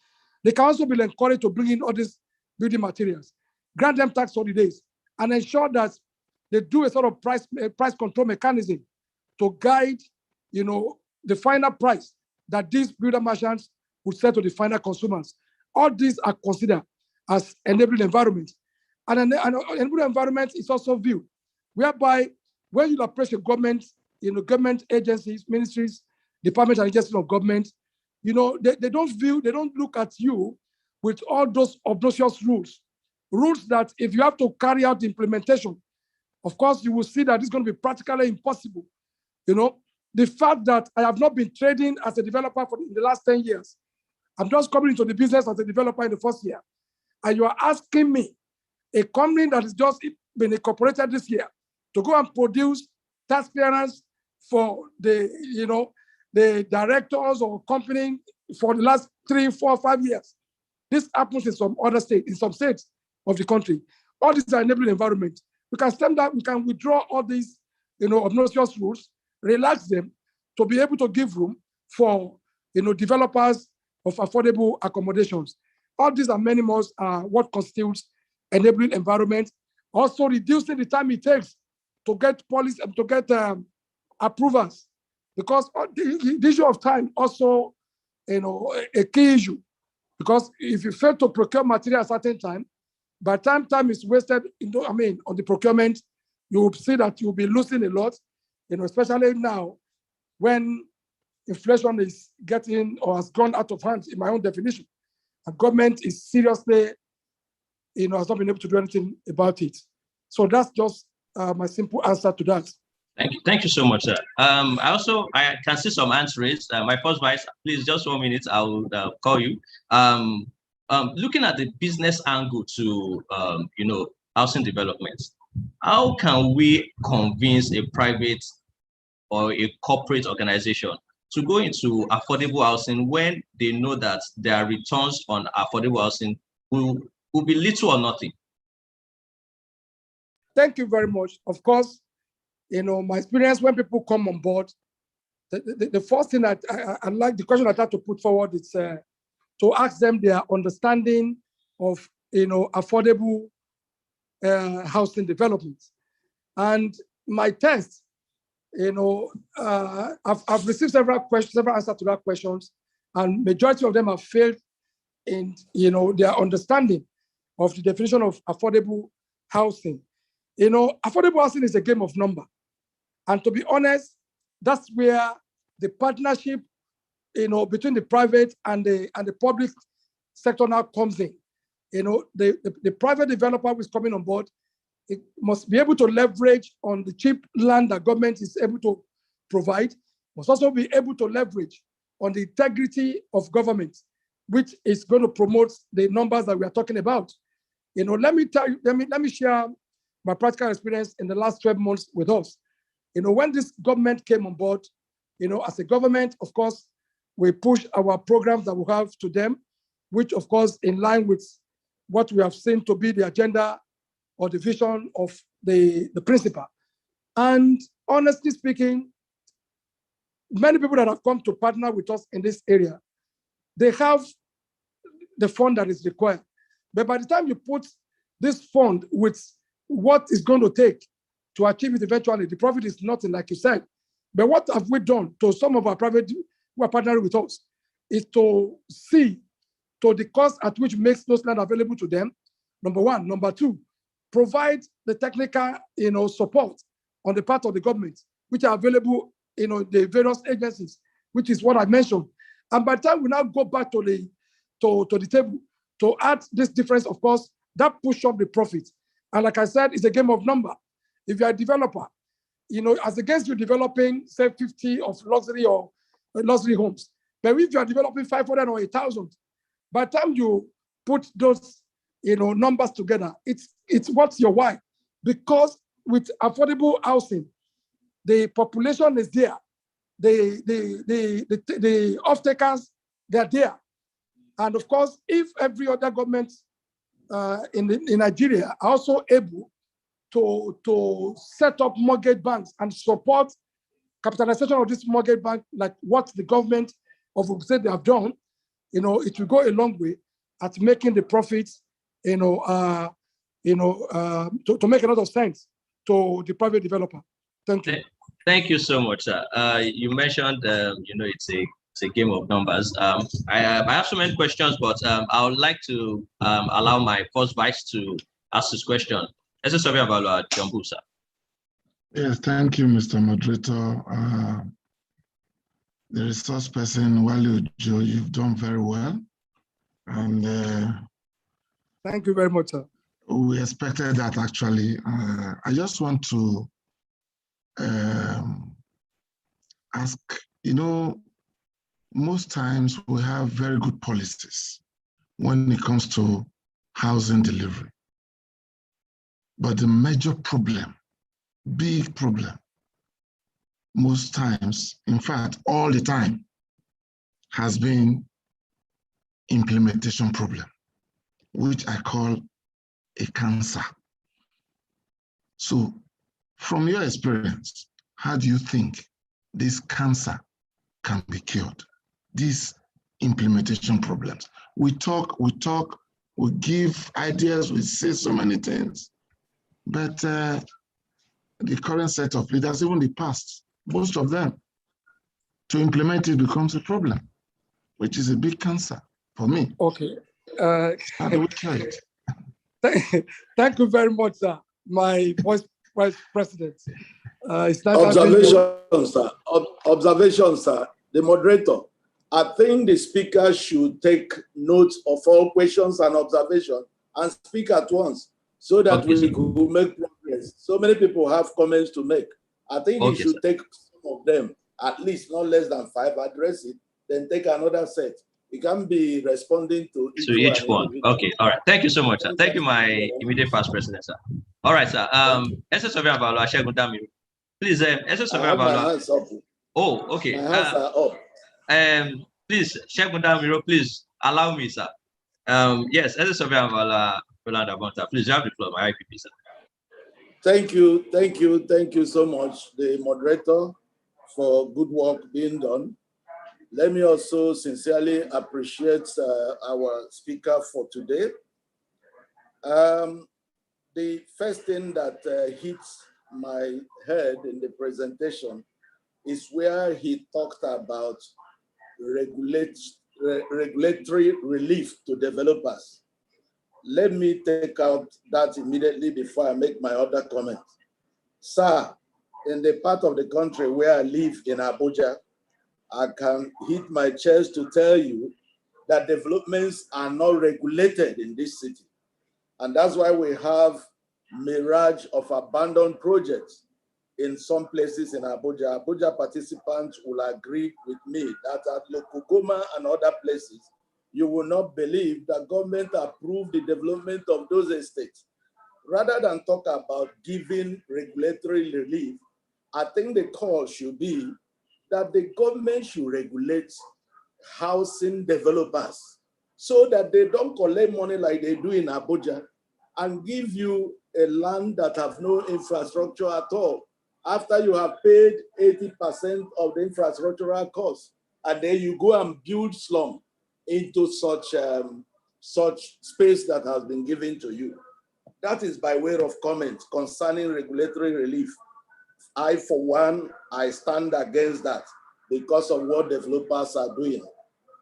They can also be encouraged to bring in all these building materials, grant them tax holidays, and ensure that they do a sort of price control mechanism to guide, the final price that these builder merchants would sell to the final consumers. All these are considered as enabling environment. And an enabling environment is also viewed, whereby when you approach a government, government agencies, ministries, departments and agencies of government, they don't look at you with all those obnoxious rules that if you have to carry out the implementation, of course, you will see that it's going to be practically impossible. The fact that I have not been trading as a developer in the last 10 years, I'm just coming into the business as a developer in the first year, and you are asking me, a company that has just been incorporated this year, to go and produce tax clearance for the directors or company for the last 3, 4, 5 years. This happens in some other states, in some states of the country. All these are enabling environment. We can stem that, we can withdraw all these, obnoxious rules, relax them to be able to give room for, developers of affordable accommodations. All these and many more are what constitutes enabling environment. Also reducing the time it takes to get policy, to get approvals, because the issue of time also, a key issue. Because if you fail to procure material at a certain time, by the time is wasted, on the procurement, you will see that you'll be losing a lot, especially now when inflation is getting or has gone out of hand, in my own definition. And government is seriously, has not been able to do anything about it. So that's just my simple answer to that. Thank you so much, sir. I can see some hands raised. My first vice, please, just 1 minute. I will call you. Looking at the business angle to housing development, how can we convince a private or a corporate organization to go into affordable housing when they know that their returns on affordable housing will be little or nothing? Thank you very much. Of course, my experience when people come on board, the first thing that I like, the question I try to put forward is to ask them their understanding of affordable housing development. And my test, I've received several questions, several answers to that questions, and majority of them have failed in their understanding of the definition of affordable housing. Affordable housing is a game of number. And to be honest, that's where the partnership, between the private and the public sector now comes in. The private developer who is coming on board, it must be able to leverage on the cheap land that government is able to provide, must also be able to leverage on the integrity of government, which is going to promote the numbers that we are talking about. Let me tell you, let me share my practical experience in the last 12 months with us. When this government came on board, as a government, of course, we push our programs that we have to them, which of course, in line with what we have seen to be the agenda or the vision of the principal. And honestly speaking, many people that have come to partner with us in this area, they have the fund that is required. But by the time you put this fund with what is going to take to achieve it eventually, the profit is nothing, like you said. But what have we done to some of our private who are partnering with us is to see to the cost at which makes those land available to them, number one. Number two, provide the technical support on the part of the government, which are available the various agencies, which is what I mentioned. And by the time we now go back to the table to add this difference, of course, that push up the profit. And like I said, it's a game of number. If you're a developer, as against you developing, say, 50 of luxury or luxury homes, but if you are developing 500 or 1,000, by the time you put those numbers together, it's what's your why? Because with affordable housing, the population is there, the off-takers, they're there. And of course, if every other government in Nigeria are also able to set up mortgage banks and support capitalization of this mortgage bank, like what the government of said they have done, it will go a long way at making the profits, to make a lot of sense to the private developer. Thank you. Thank you so much, sir. You mentioned, it's a game of numbers. I have so many questions, but I would like to allow my first vice to ask this question. Yes, thank you, Mr. Moderator. The resource person, Wale Joe, you've done very well. And thank you very much, sir. We expected that, actually. I just want to ask, most times we have very good policies when it comes to housing delivery. But the major problem, big problem, most times, in fact, all the time, has been implementation problem, which I call a cancer. So from your experience, how do you think this cancer can be cured? These implementation problems. We talk, we give ideas, we say so many things, but the current set of leaders, even the past, most of them, to implement it becomes a problem, which is a big cancer for me. Okay. How do we cure it? Thank you very much, sir. My vice president. Observation, sir. Observation, sir. The moderator. I think the speaker should take notes of all questions and observations and speak at once so that we could make progress. So many people have comments to make. I think you should take some of them, at least not less than 5, address it, then take another set. You can't be responding to each one. Okay, all right. Thank you so much, sir. Thank you, my immediate past president, sir. All right, sir. SS Surveyor Valua Shegun Damiru. Please, SS Surveyor Valua. Oh, okay. My hands are up. Please, Shegun Damiru, please allow me, sir. Yes, SS Surveyor Valua Davonta. Please, you have the floor, my IPP, sir. Thank you so much, the moderator, for good work being done. Let me also sincerely appreciate our speaker for today. The first thing that hits my head in the presentation is where he talked about regulatory relief to developers. Let me take out that immediately before I make my other comment. Sir, in the part of the country where I live in Abuja, I can hit my chest to tell you that developments are not regulated in this city. And that's why we have mirage of abandoned projects in some places in Abuja. Abuja participants will agree with me that at Lokogoma and other places, you will not believe that government approved the development of those estates. Rather than talk about giving regulatory relief, I think the call should be that the government should regulate housing developers so that they don't collect money like they do in Abuja and give you a land that have no infrastructure at all after you have paid 80% of the infrastructural costs, and then you go and build slum into such space that has been given to you. That is by way of comment concerning regulatory relief. I, for one, I stand against that because of what developers are doing.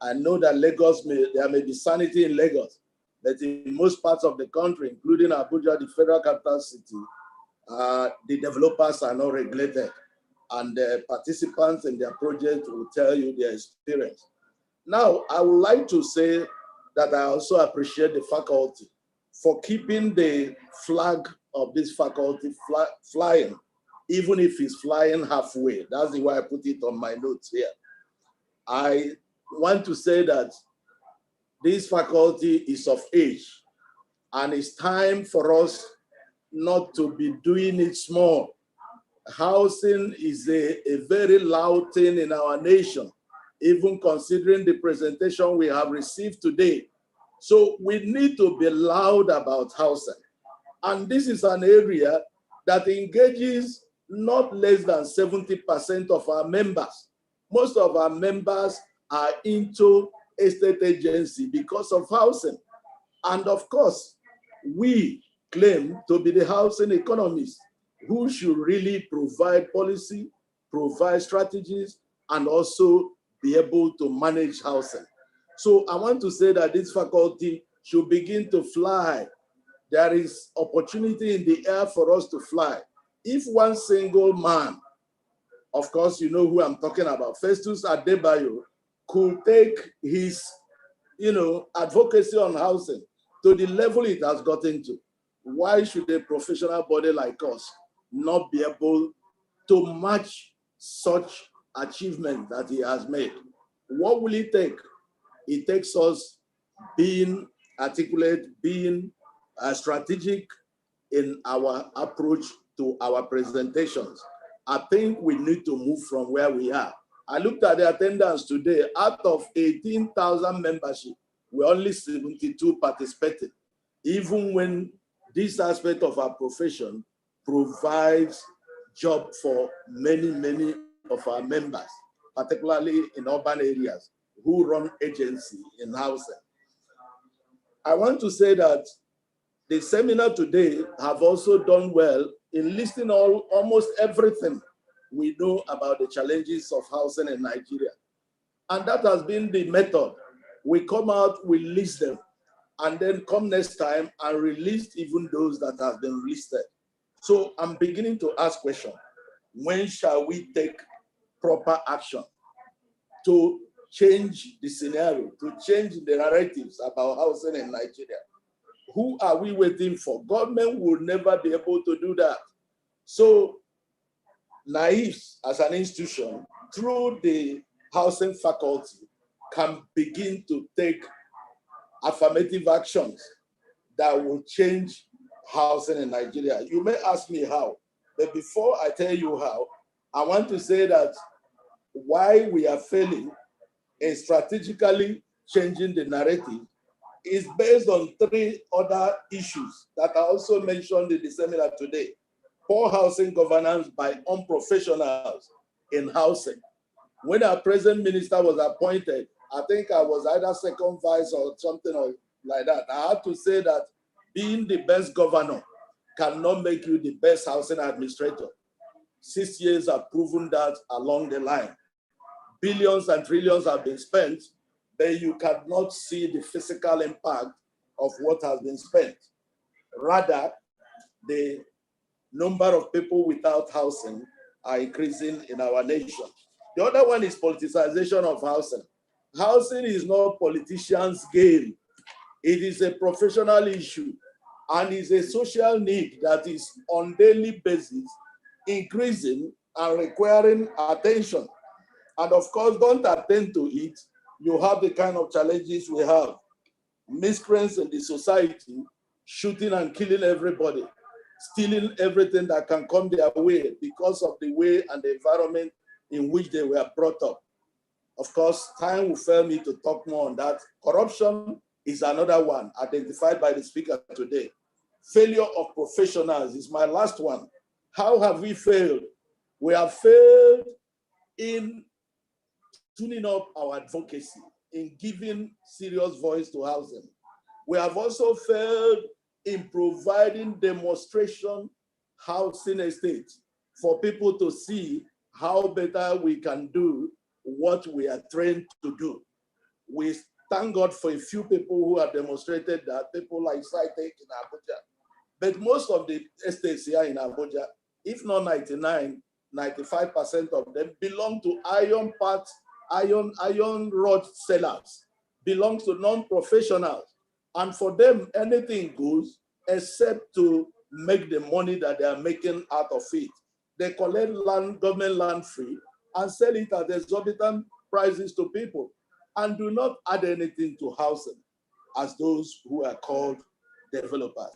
I know that there may be sanity in Lagos, but in most parts of the country, including Abuja, the federal capital city, the developers are not regulated, and the participants in their project will tell you their experience. Now, I would like to say that I also appreciate the faculty for keeping the flag of this faculty flying, even if it's flying halfway. That's the way I put it on my notes here. I want to say that this faculty is of age, and it's time for us not to be doing it small. Housing is a very loud thing in our nation, even considering the presentation we have received today. So we need to be loud about housing. And this is an area that engages not less than 70% of our members. Most of our members are into estate agency because of housing. And of course, we claim to be the housing economists who should really provide policy, provide strategies, and also be able to manage housing. So I want to say that this faculty should begin to fly. There is opportunity in the air for us to fly. If one single man, of course, you know who I'm talking about, Festus Adebayo, could take his, advocacy on housing to the level it has gotten to, why should a professional body like us not be able to match such achievement that he has made? What will it take? It takes us being articulate, being strategic in our approach to our presentations. I think we need to move from where we are. I looked at the attendance today. Out of 18,000 membership, we only 72 participated, even when this aspect of our profession provides job for many of our members, particularly in urban areas who run agency in housing. I want to say that the seminar today have also done well in listing almost everything we know about the challenges of housing in Nigeria. And that has been the method. We come out, we list them, and then come next time and release even those that have been listed. So I'm beginning to ask questions. When shall we take proper action to change the scenario, to change the narratives about housing in Nigeria? Who are we waiting for? Government will never be able to do that. So Niesv as an institution, through the housing faculty, can begin to take affirmative actions that will change housing in Nigeria. You may ask me how, but before I tell you how, I want to say that why we are failing in strategically changing the narrative is based on 3 other issues that are also mentioned in the seminar today. Poor housing governance by unprofessionals in housing. When our present minister was appointed, I think I was either second vice or something like that. I had to say that being the best governor cannot make you the best housing administrator. 6 years have proven that along the line. Billions and trillions have been spent, but you cannot see the physical impact of what has been spent. Rather, the number of people without housing are increasing in our nation. The other one is politicization of housing. Housing is not politicians' game. It is a professional issue and is a social need that is on daily basis increasing and requiring attention. And of course, don't attend to it, you have the kind of challenges we have. Miscreants in the society, shooting and killing everybody, stealing everything that can come their way because of the way and the environment in which they were brought up. Of course, time will fail me to talk more on that. Corruption is another one identified by the speaker today. Failure of professionals is my last one. How have we failed? We have failed in tuning up our advocacy, in giving serious voice to housing. We have also failed in providing demonstration housing estates for people to see how better we can do what we are trained to do. We thank God for a few people who have demonstrated that, people like Saitek in Abuja. But most of the estates here in Abuja, if not 99, 95% of them belong to iron rod sellers, belongs to non-professionals. And for them, anything goes except to make the money that they are making out of it. They collect land, government land free, and sell it at exorbitant prices to people, and do not add anything to housing as those who are called developers.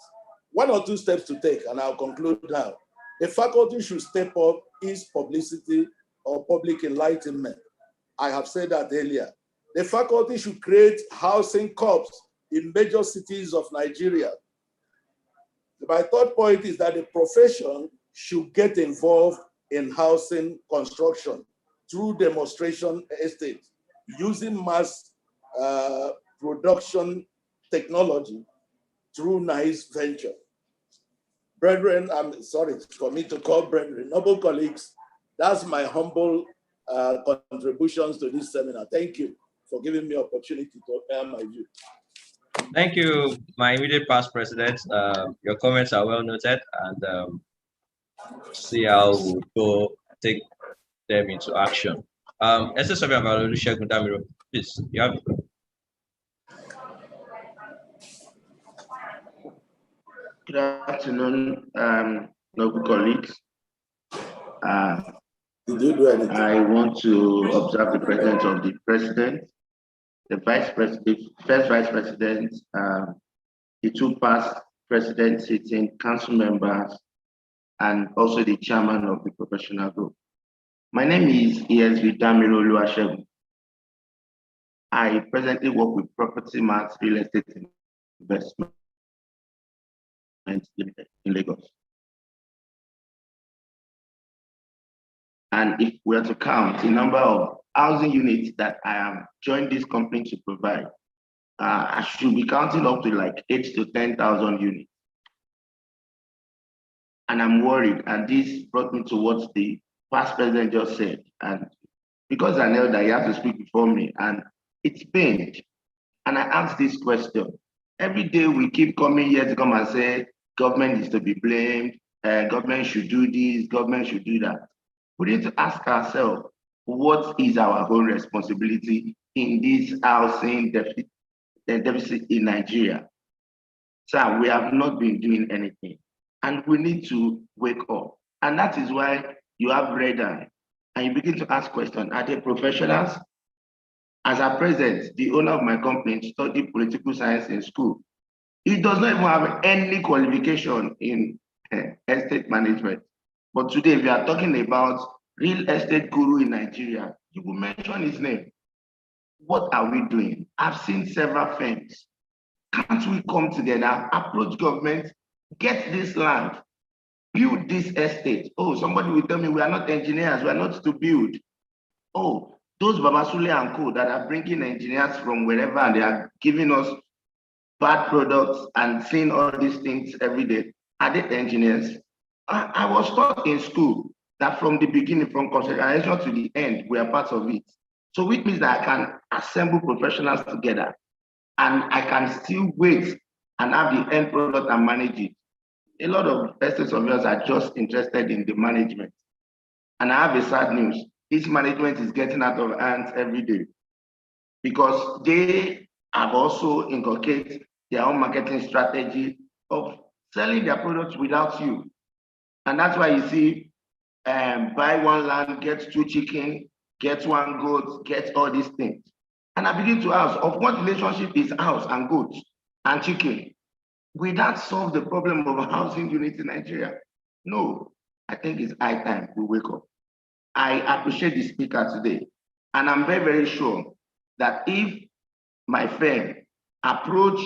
1 or 2 steps to take, and I'll conclude now. The faculty should step up its publicity or public enlightenment. I have said that earlier. The faculty should create housing corps in major cities of Nigeria. My 3rd point is that the profession should get involved in housing construction through demonstration estates, using mass production technology through Niesv venture. Brethren, I'm sorry for me to call brethren, noble colleagues, that's my humble contributions to this seminar. Thank you for giving me opportunity to air my view. Thank you, my immediate past president. Your comments are well noted, and see how we'll go take them into action. Please, you have. Good afternoon, noble colleagues. I want to observe the presence of the president, the vice president, first vice president, the 2 past presidents sitting, council members, and also the chairman of the professional group. My name is Niesv Oluwasegun. I presently work with Property Mart Real Estate Investment Limited in Lagos. And if we are to count the number of housing units that I have joined this company to provide, I should be counting up to like 8,000 to 10,000 units. And I'm worried, and this brought me to what the past president just said. And because I know that he has to speak before me, and it's pained. And I asked this question. Every day we keep coming here to come and say, government is to be blamed, government should do this, government should do that. We need to ask ourselves, what is our own responsibility in this housing deficit in Nigeria? So we have not been doing anything, and we need to wake up. And that is why you have read and you begin to ask questions. Are they professionals? As a president, the owner of my company studied political science in school. He does not even have any qualification in estate management. But today we are talking about real estate guru in Nigeria. You will mention his name. What are we doing? I've seen several firms. Can't we come together, approach government, get this land, build this estate? Oh, somebody will tell me we are not engineers, we are not to build. Oh, those Babasule and co that are bringing engineers from wherever and they are giving us bad products and seeing all these things every day, are they engineers? I was taught in school that from the beginning, from consideration to the end, we are part of it. So which means that I can assemble professionals together and I can still wait and have the end product and manage it. A lot of estates of yours are just interested in the management. And I have a sad news. This management is getting out of hands every day because they have also inculcated their own marketing strategy of selling their products without you. And that's why you see buy one land, get 2 chicken, get 1 goat, get all these things. And I begin to ask, of what relationship is house and goat and chicken? Will that solve the problem of housing units in Nigeria? No, I think it's high time we wake up. I appreciate the speaker today. And I'm very, very sure that if my firm approach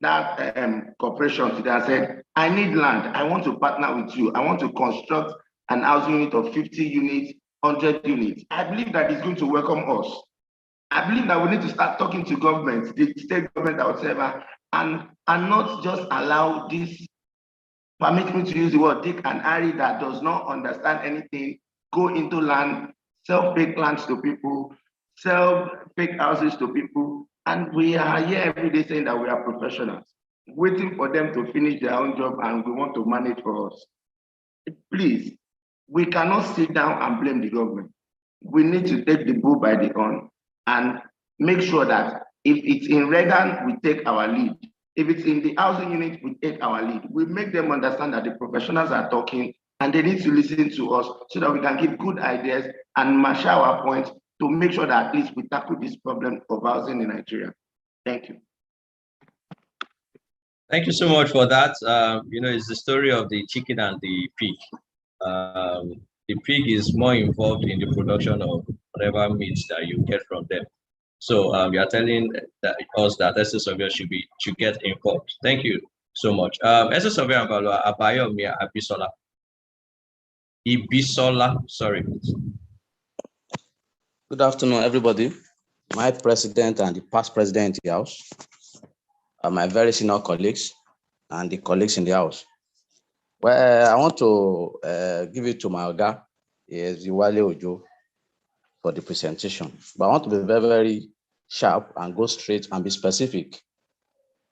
that corporation today and said, I need land, I want to partner with you, I want to construct an housing unit of 50 units, 100 units, I believe that it's going to welcome us. I believe that we need to start talking to government, the state government or whatever, and not just allow this, permit me to use the word, Dick and Harry that does not understand anything, go into land, sell fake lands to people, sell fake houses to people, and we are here every day saying that we are professionals, waiting for them to finish their own job and we want to manage for us. Please, we cannot sit down and blame the government. We need to take the bull by the horn and make sure that if it's in Reagan, we take our lead. If it's in the housing unit, we take our lead. We make them understand that the professionals are talking and they need to listen to us so that we can give good ideas and marshal our points to make sure that at least we tackle this problem of housing in Nigeria. Thank you. Thank you so much for that. It's the story of the chicken and the pig. The pig is more involved in the production of whatever meat that you get from them. So you are telling us that SS Surveyor should get involved. Thank you so much. SS Surveyor Abayomi Ibisola, sorry. Good afternoon, everybody. My president and the past president in the House, my very senior colleagues, and the colleagues in the House. Well, I want to give it to my Oga, Ziwale Ojo, for the presentation. But I want to be very, very sharp and go straight and be specific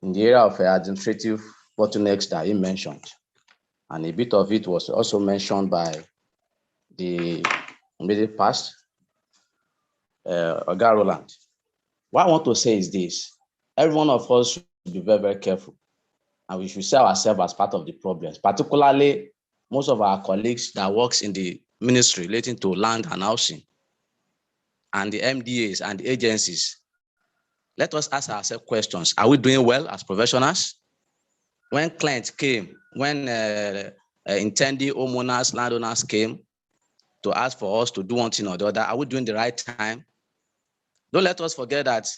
in the area of administrative bottlenecks that he mentioned. And a bit of it was also mentioned by the immediate past, Oga Roland. What I want to say is this: every one of us should be very, very careful, and we should see ourselves as part of the problems, particularly most of our colleagues that works in the ministry relating to land and housing, and the MDAs and the agencies. Let us ask ourselves questions. Are we doing well as professionals? When clients came, when intending homeowners, landowners came to ask for us to do one thing or the other, are we doing the right time? Don't let us forget that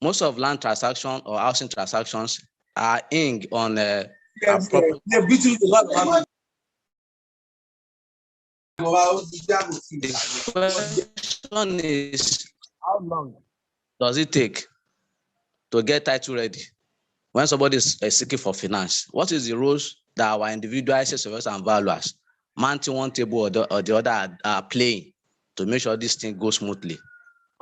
most of land transactions or housing transactions are inked on the question is, how long does it take to get title ready when somebody is seeking for finance? What is the roles that our individual assessors and valuers, mounting one table or the other, are playing to make sure this thing goes smoothly?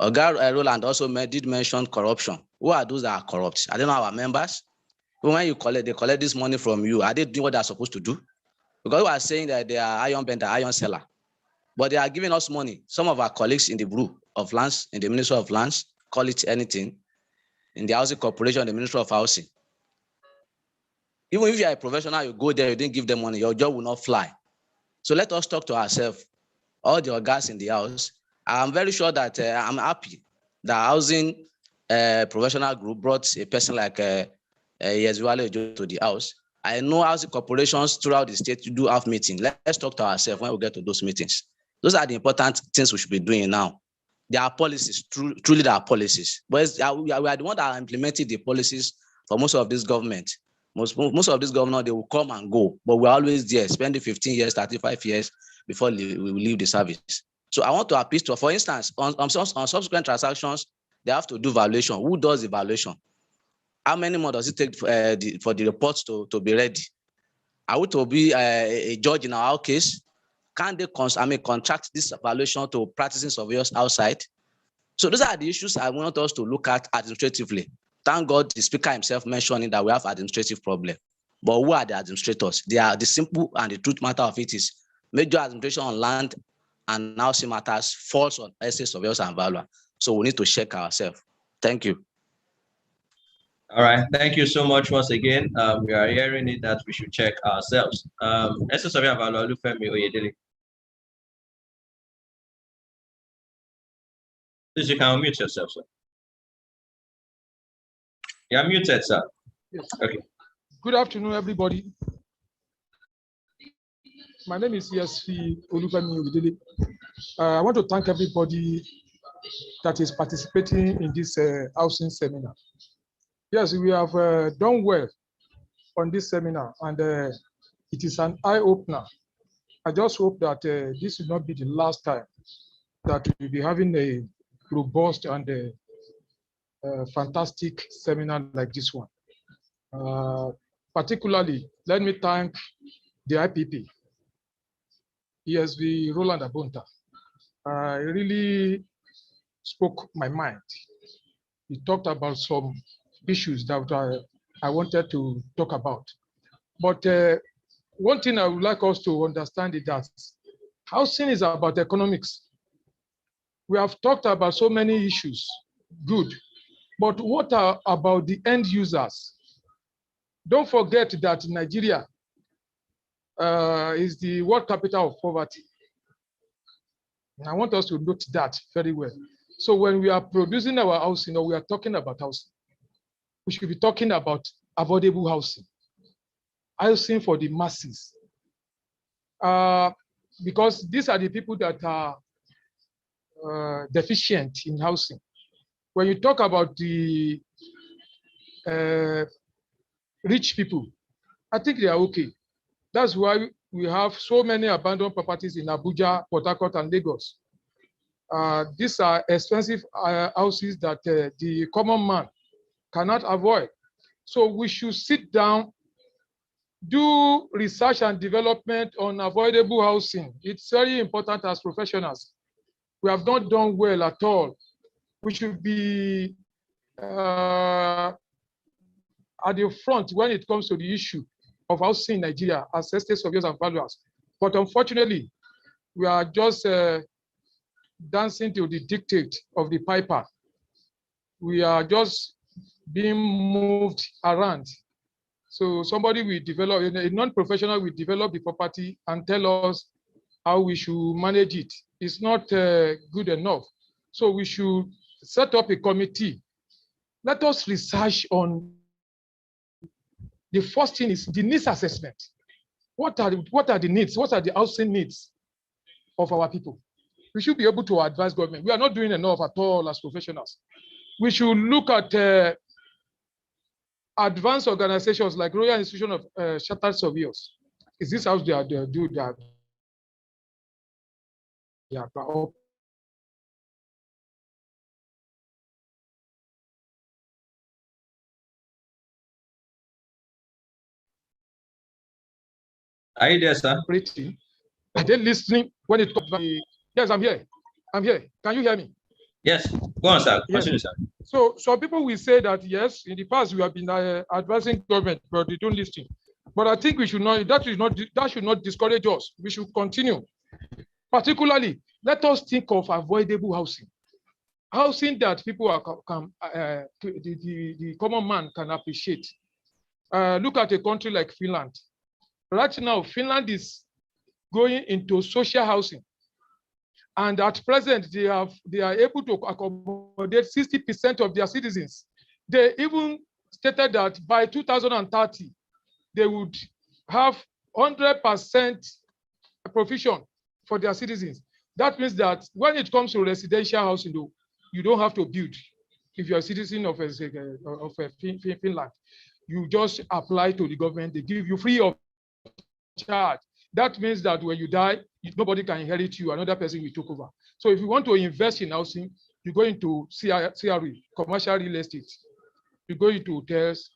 Oga Roland also did mention corruption. Who are those that are corrupt? Are they not our members? When you they collect this money from you, are they doing what they're supposed to do? Because we are saying that they are iron bender, iron seller, but they are giving us money. Some of our colleagues in the Bureau of Lands, in the Ministry of Lands, call it anything. In the Housing Corporation, the Ministry of Housing. Even if you are a professional, you go there, you didn't give them money, your job will not fly. So let us talk to ourselves. all the organs in the house. I'm very sure that I'm happy that housing professional group brought a person like Niesv to the house. I know housing corporations throughout the state do have meetings. Let's talk to ourselves when we get to those meetings. Those are the important things we should be doing now. There are policies, truly there are policies. But we are the ones that are implementing the policies for most of this government. Most of these governors, they will come and go, but we're always there, spending 15 years, 35 years before we will leave the service. So I want to appeal to, for instance, on subsequent transactions, they have to do valuation. Who does the valuation? How many more does it take for the reports to be ready? Are we to be a judge in our case? Can they contract this valuation to practicing surveyors outside? So those are the issues I want us to look at administratively. Thank God the speaker himself mentioning that we have administrative problem. But who are the administrators? They are the simple and the truth matter of it is major administration on land and housing matters falls on estate surveyors and valuers. So we need to check ourselves. Thank you. All right, thank you so much once again. We are hearing it that we should check ourselves. Estate surveyor and valuer Olufemi Oyedele. Please, you can unmute yourself, sir. You're muted, sir. Yes. Okay. Good afternoon, everybody. My name is Niesv Olufemi Oyedele. I want to thank everybody that is participating in this housing seminar. Yes, we have done well on this seminar, and it is an eye-opener. I just hope that this will not be the last time that we'll be having a robust and fantastic seminar like this one. Particularly, let me thank the IPP, Niesv Roland Abonta. He really spoke my mind. He talked about some issues that I wanted to talk about. But one thing I would like us to understand is that housing is about economics. We have talked about so many issues, good. But what about the end users? Don't forget that Nigeria is the world capital of poverty. And I want us to note that very well. So when we are producing our housing, or we are talking about housing, we should be talking about affordable housing, housing for the masses. Because these are the people that are deficient in housing. When you talk about the rich people, I think they are okay. That's why we have so many abandoned properties in Abuja, Port Harcourt, and Lagos. These are expensive houses that the common man cannot avoid. So we should sit down, do research and development on avoidable housing. It's very important as professionals. We have not done well at all. We should be at the front when it comes to the issue of housing in Nigeria as estate surveyors and valuers. But unfortunately, we are just dancing to the dictate of the piper. We are just being moved around. So somebody will develop, a non-professional will develop the property and tell us how we should manage it. It's not good enough. So we should set up a committee. Let us research on the first thing is the needs assessment. What are the needs? What are the housing needs of our people? We should be able to advise government. We are not doing enough at all as professionals. We should look at advanced organizations like Royal Institution of Chartered Surveyors. Is this how they do that? Yeah, Are you there, sir? Are they listening when it comes to yes, I'm here. I'm here. Can you hear me? Yes. Go on, sir. Continue, sir. So some people will say that, yes, in the past we have been advising government, but they don't listen. But I think we should not, that should not discourage us. We should continue. Particularly, let us think of avoidable housing. Housing that people the common man can appreciate. Look at a country like Finland. Right now, Finland is going into social housing. And at present, they are able to accommodate 60% of their citizens. They even stated that by 2030, they would have 100% provision for their citizens. That means that when it comes to residential housing, though, you don't have to build. If you're a citizen of Finland, you just apply to the government. They give you free of charge. That means that when you die, nobody can inherit you. Another person will take over. So if you want to invest in housing, you go into CRE, commercial real estate. You go into hotels,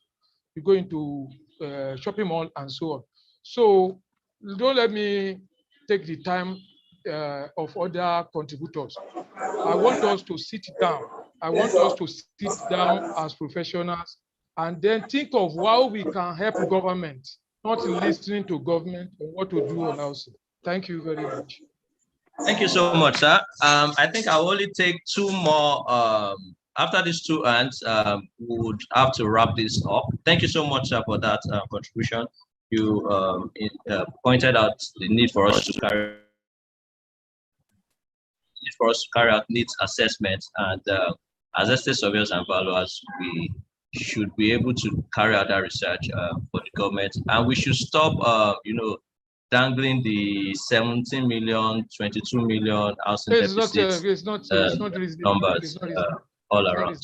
you go into shopping mall, and so on. So don't let me take the time of other contributors. I want us to sit down. I want us to sit down as professionals and then think of how we can help government, not listening to government on what to do on housing. Thank you very much. Thank you so much, sir. I think I'll only take two more. After these two hands, we would have to wrap this up. Thank you so much, sir, for that contribution. You pointed out the need for us to carry out needs assessments, and as estate surveyors and valuers, we should be able to carry out that research for the government, and we should stop, dangling the 17 million, 22 million housing deficits numbers all around.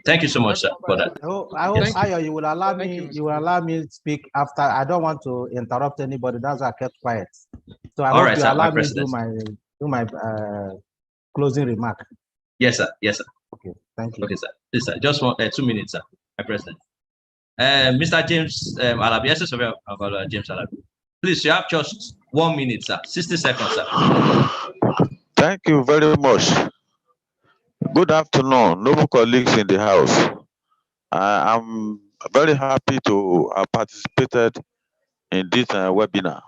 Thank you so much, sir, for that. I hope Ayo, you will allow me. You will allow me to speak after. I don't want to interrupt anybody. That's why I kept quiet. So I hope you allow me to do my closing remark. Yes, sir. Yes, sir. Okay, thank you. Okay, sir. Please, sir. Just 2 minutes, sir. My president. Mr. James Alabi, yes, sir. James Alabi. Please, you have just 1 minute, sir. 60 seconds, sir. Thank you very much. Good afternoon, noble colleagues in the House. I'm very happy to have participated in this webinar.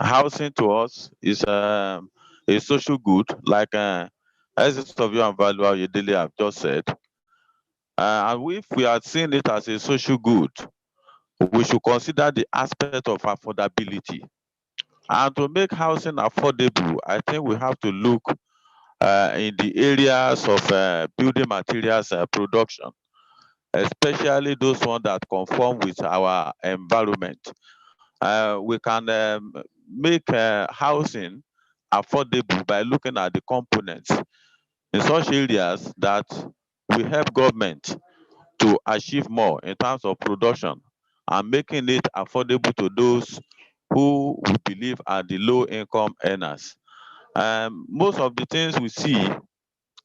Housing to us is a social good, like as of you and Value Yedele have just said. And if we are seeing it as a social good, we should consider the aspect of affordability. And to make housing affordable, I think we have to look in the areas of building materials production, especially those ones that conform with our environment. We can make housing affordable by looking at the components in such areas that we help government to achieve more in terms of production and making it affordable to those who we believe are the low income earners. Most of the things we see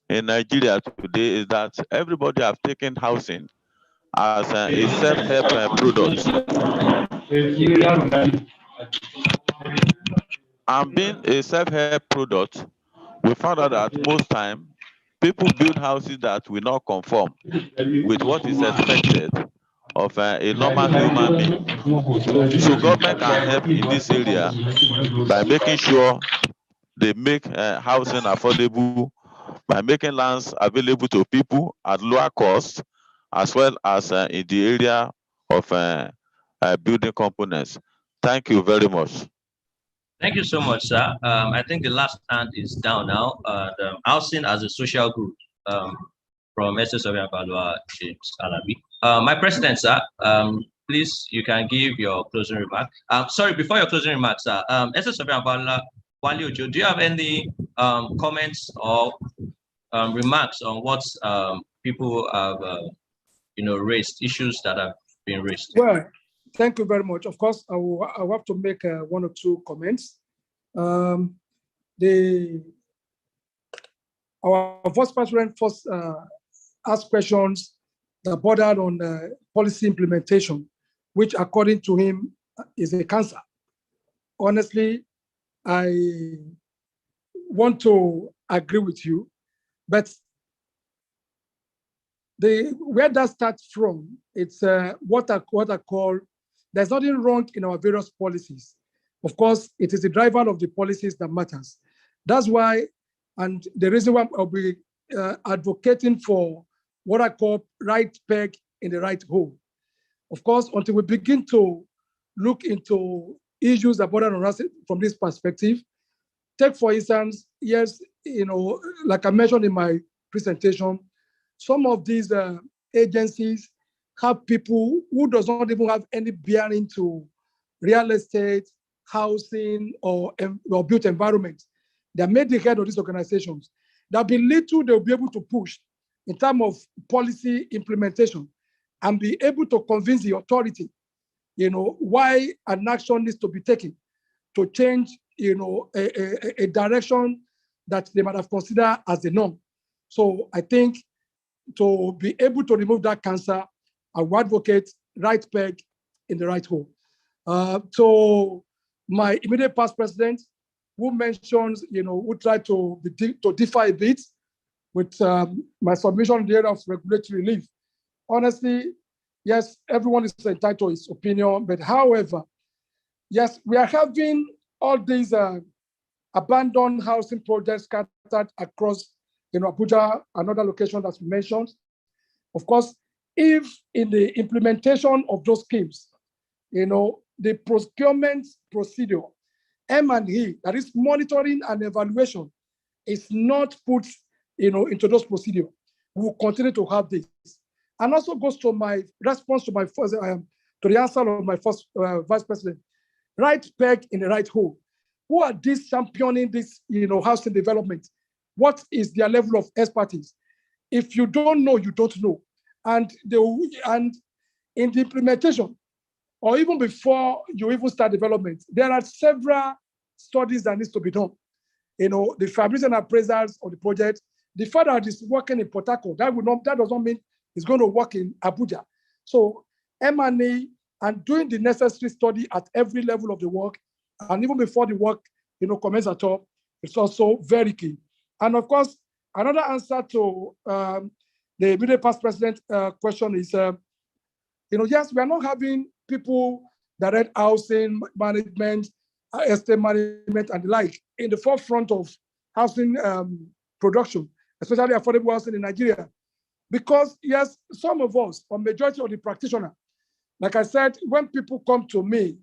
in Nigeria today is that everybody have taken housing as a self-help product. And being a self-help product, we found out that most time people build houses that will not conform with what is expected of a normal human being. So government can help in this area by making sure they make housing affordable, by making lands available to people at lower cost, as well as in the area of building components. Thank you very much. Thank you so much, sir. I think the last hand is down now. Housing as a social good from SS of Yabalua, James Alabi. My president, sir, please, you can give your closing remark. Sorry, before your closing remarks, sir, SS of Yabalua, Wali Ojo, do you have any comments or remarks on what people have, raised, issues that have been raised? Well, thank you very much. Of course, I will have to make 1 or 2 comments. Our vice president first asked questions that bordered on policy implementation, which according to him is a cancer. Honestly, I want to agree with you, but where that starts from, it's what I call, there's nothing wrong in our various policies. Of course, it is the driver of the policies that matters. That's why, and the reason why I'll be advocating for what I call right peg in the right hole. Of course, until we begin to look into issues that border on us from this perspective, take for instance, yes, like I mentioned in my presentation, some of these agencies have people who does not even have any bearing to real estate, housing, or built environment. They are made the head of these organizations. There'll be little they'll be able to push in terms of policy implementation and be able to convince the authority, why an action needs to be taken to change, a direction that they might have considered as the norm. So I think to be able to remove that cancer, I would advocate right peg in the right hole. So my immediate past president, who mentions, who tried to differ a bit with my submission in the area of regulatory relief. Honestly, yes, everyone is entitled to his opinion, but however, yes, we are having all these abandoned housing projects scattered across, Abuja and other locations that we mentioned. Of course, if in the implementation of those schemes, the procurement procedure, M&E, that is monitoring and evaluation, is not put, into those procedures, we will continue to have this. And also goes to my response to my first, to the answer of my first vice president, right peg in the right hole. Who are these championing this, housing development? What is their level of expertise? If you don't know, you don't know. And in the implementation, or even before you even start development, there are several studies that needs to be done. The fabrics and appraisals of the project, the fact that it's working in Port Harcourt, that does not mean it's going to work in Abuja. So M&A and doing the necessary study at every level of the work, and even before the work, commence at all, it's also very key. And of course, another answer to the immediate past president question is, yes, we are not having people that read housing management, estate management, and the like in the forefront of housing production, especially affordable housing in Nigeria. Because yes, some of us, or majority of the practitioners, like I said, when people come to me,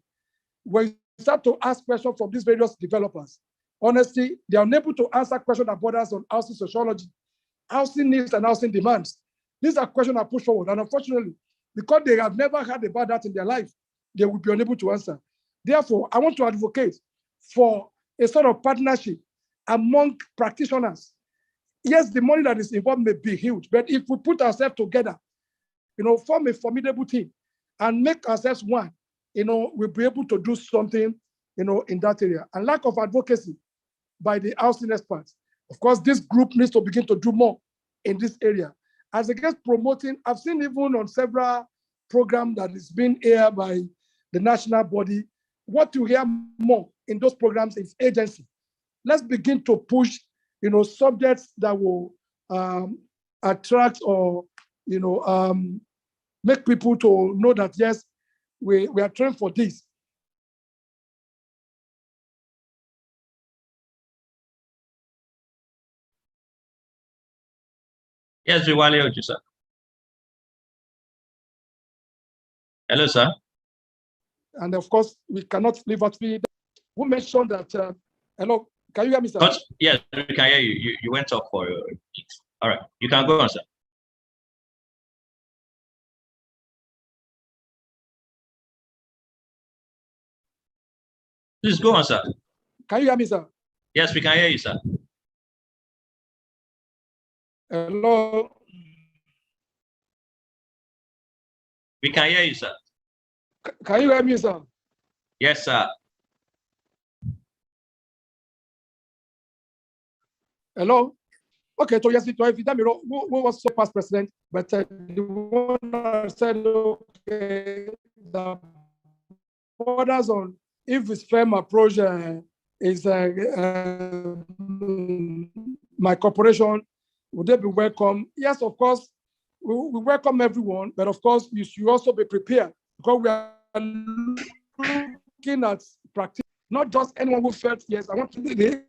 when you start to ask questions from these various developers, honestly, they are unable to answer questions that borders on housing sociology, housing needs and housing demands. These are questions that push forward. And unfortunately, because they have never heard about that in their life, they will be unable to answer. Therefore, I want to advocate for a sort of partnership among practitioners. Yes, the money that is involved may be huge, but if we put ourselves together, form a formidable team and make ourselves one, we'll be able to do something, in that area. And lack of advocacy by the housing experts. Of course, this group needs to begin to do more in this area. As against promoting, I've seen even on several programs that is being aired by the national body, what you hear more in those programs is agency. Let's begin to push, subjects that will attract or, make people to know that, yes, we are trained for this. Yes, Viwale Oju, sir. Hello, sir. And of course, we cannot leave out who mentioned that, hello, can you hear me, sir? But, yes, we can hear you. You went up for it. All right, you can go on, sir. Please go on, sir. Can you hear me, sir? Yes, we can hear you, sir. Hello. We can hear you, sir. Can you hear me, sir? Yes, sir. Hello. Okay, so yes, if you tell me who was the past president, but the one that said, okay, the borders on if his firm approach is my corporation, would they be welcome? Yes, of course, we welcome everyone, but of course, you should also be prepared because we are looking at practice, not just anyone who felt, yes, I want to be there.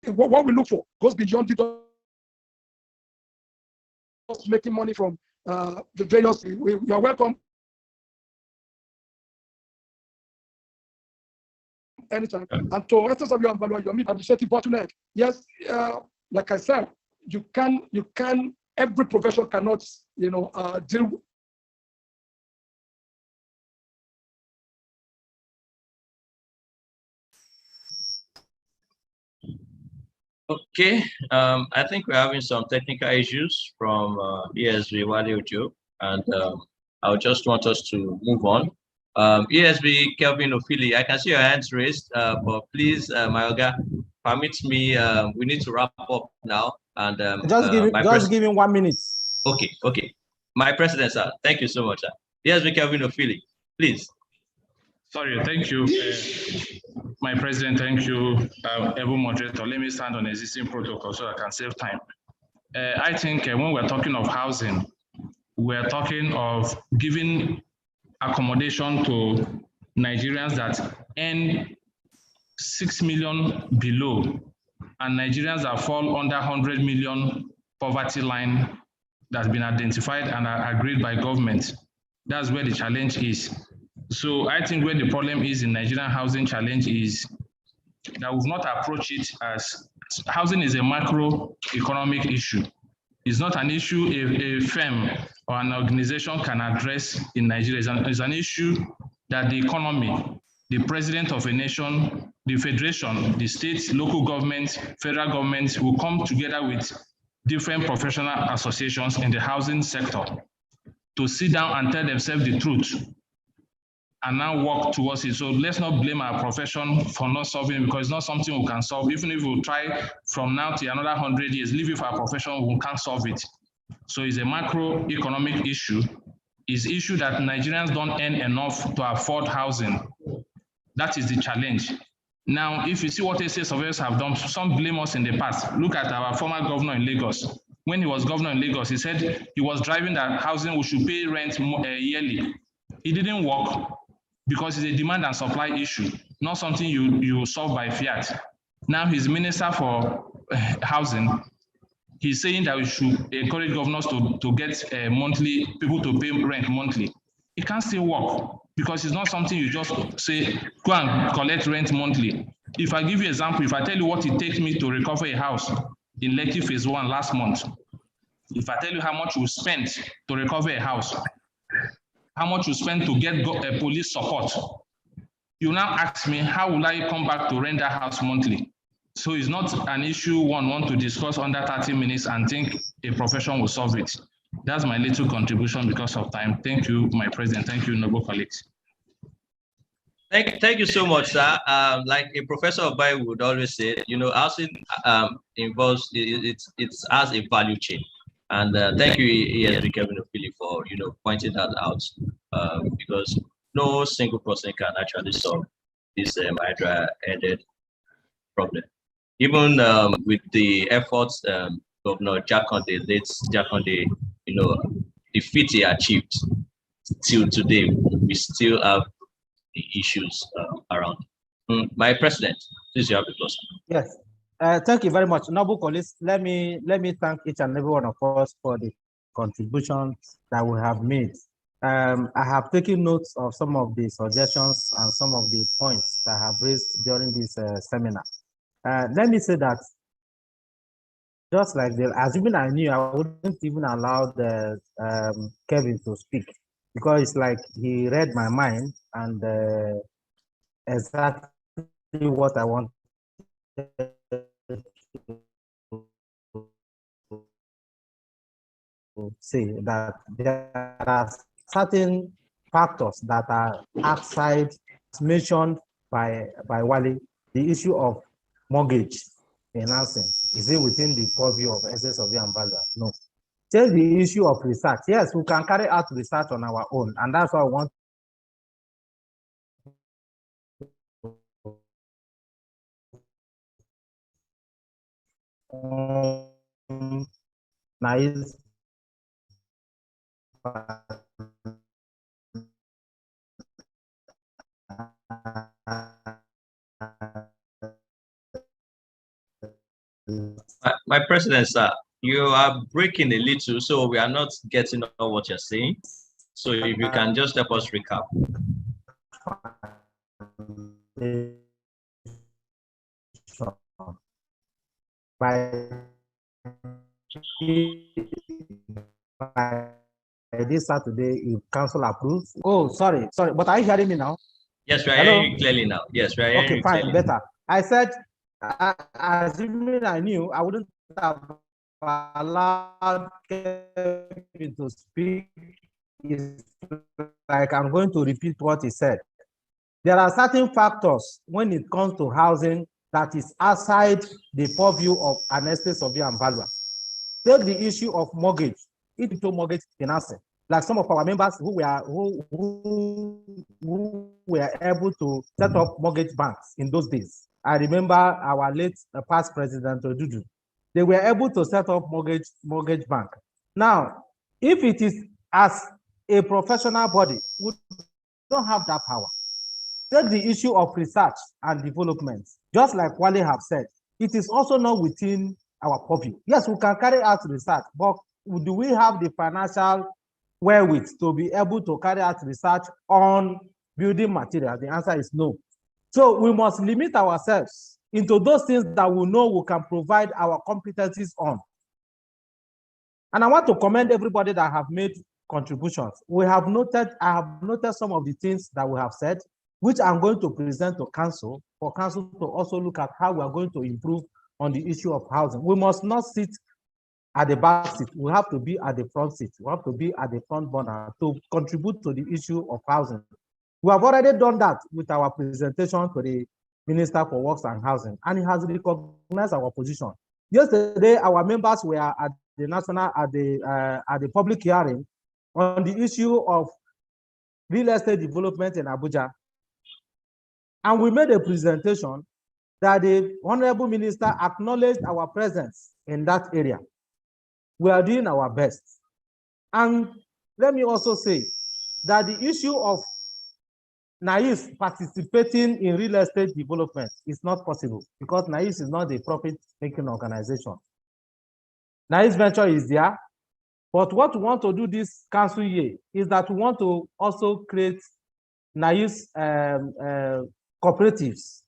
What we look for goes beyond just making money from the various. We are welcome anytime. And to Essence of your administrative bottleneck, yes, like I said, you can. Every profession cannot, deal. Okay, I think we're having some technical issues from ESB Wale Ojo, and I just want us to move on. ESB Kelvin Ophili, I can see your hands raised, but please, my Oga, permit me, we need to wrap up now. And just give him 1 minute. Okay. My president, sir, thank you so much, sir. ESB Kelvin Ophili, please. Sorry, thank you, my president. Thank you, every moderator. Let me stand on existing protocol so I can save time. I think when we're talking of housing, we're talking of giving accommodation to Nigerians that earn 6 million below, and Nigerians that fall under 100 million poverty line that's been identified and are agreed by government. That's where the challenge is. So I think where the problem is in Nigerian housing challenge is that we've not approached it as housing is a macroeconomic issue. It's not an issue a firm or an organization can address in Nigeria. It's an issue that the economy, the president of a nation, the federation, the states, local governments, federal governments will come together with different professional associations in the housing sector to sit down and tell themselves the truth and now work towards it. So let's not blame our profession for not solving, because it's not something we can solve. Even if we try from now to another 100 years, leave it for our profession, we can't solve it. So it's a macroeconomic issue. It's an issue that Nigerians don't earn enough to afford housing. That is the challenge. Now, if you see what SA surveyors have done, some blame us in the past. Look at our former governor in Lagos. When he was governor in Lagos, he said he was driving that housing, we should pay rent yearly. It didn't work because it's a demand and supply issue, not something you solve by fiat. Now he's minister for housing. He's saying that we should encourage governors to get monthly, people to pay rent monthly. It can't still work because it's not something you just say, go and collect rent monthly. If I give you an example, if I tell you what it takes me to recover a house in Lekki phase 1 last month, if I tell you how much we spent to recover a house, how much you spend to get police support, you now ask me, how will I come back to rent that house monthly? So it's not an issue one want to discuss under 30 minutes and think a profession will solve it. That's my little contribution because of time. Thank you, my president. Thank you, noble colleagues. Thank you so much, sir. Like a professor of bio would always say, housing involves, it's as a value chain. And thank you, ESB Kevin Ophili, for pointing that out, because no single person can actually solve this Hydra-headed problem. Even with the efforts Governor Jakonde, late Jakonde, the feat he achieved, till today, we still have the issues around. My president, please, you have the floor. Yes. Thank you very much, noble colleagues. Let me thank each and every one of us for the contributions that we have made. I have taken notes of some of the suggestions and some of the points that I have raised during this seminar. Let me say that, just like assuming I knew, I wouldn't even allow the Kevin to speak, because it's like he read my mind and exactly what I want to say, that there are certain factors that are outside, mentioned by Wale. The issue of mortgage financing, is it within the purview of Essence of the Ambassador? No. Just the issue of research. Yes, we can carry out research on our own, and that's why I want Niesv My president, sir, you are breaking a little, so we are not getting all what you're saying. So if you can just help us recap. by this Saturday, if council approves. Oh, sorry, but are you hearing me now? Yes, we are Hello? hearing you clearly now. Yes, we are hearing okay, you fine, clearly. better. I said, assuming I knew, I wouldn't have allowed Kevin to speak. It's like I'm going to repeat what he said. There are certain factors when it comes to housing that is outside the purview of an estate surveyor and valuer. Take the issue of mortgage, into mortgage financing. Like some of our members who were able to set up mortgage banks in those days. I remember our late past president Odudu. They were able to set up mortgage bank. Now, if it is as a professional body, we don't have that power. Take the issue of research and development. Just like Wale have said, it is also not within our purview. Yes, we can carry out research, but do we have the financial wherewith to be able to carry out research on building material? The answer is no. So we must limit ourselves into those things that we know we can provide our competencies on. And I want to commend everybody that have made contributions. I have noted some of the things that we have said, which I'm going to present to council, for council to also look at how we are going to improve on the issue of housing. We must not sit at the back seat. We have to be at the front seat. We have to be at the front burner to contribute to the issue of housing. We have already done that with our presentation to the Minister for Works and Housing, and he has recognized our position. Yesterday, our members were at the public hearing on the issue of real estate development in Abuja. And we made a presentation that the Honorable Minister acknowledged our presence in that area. We are doing our best. And let me also say that the issue of Niesv participating in real estate development is not possible because Niesv is not a profit-making organization. Niesv Venture is there, but what we want to do this council year is that we want to also create Niesv cooperatives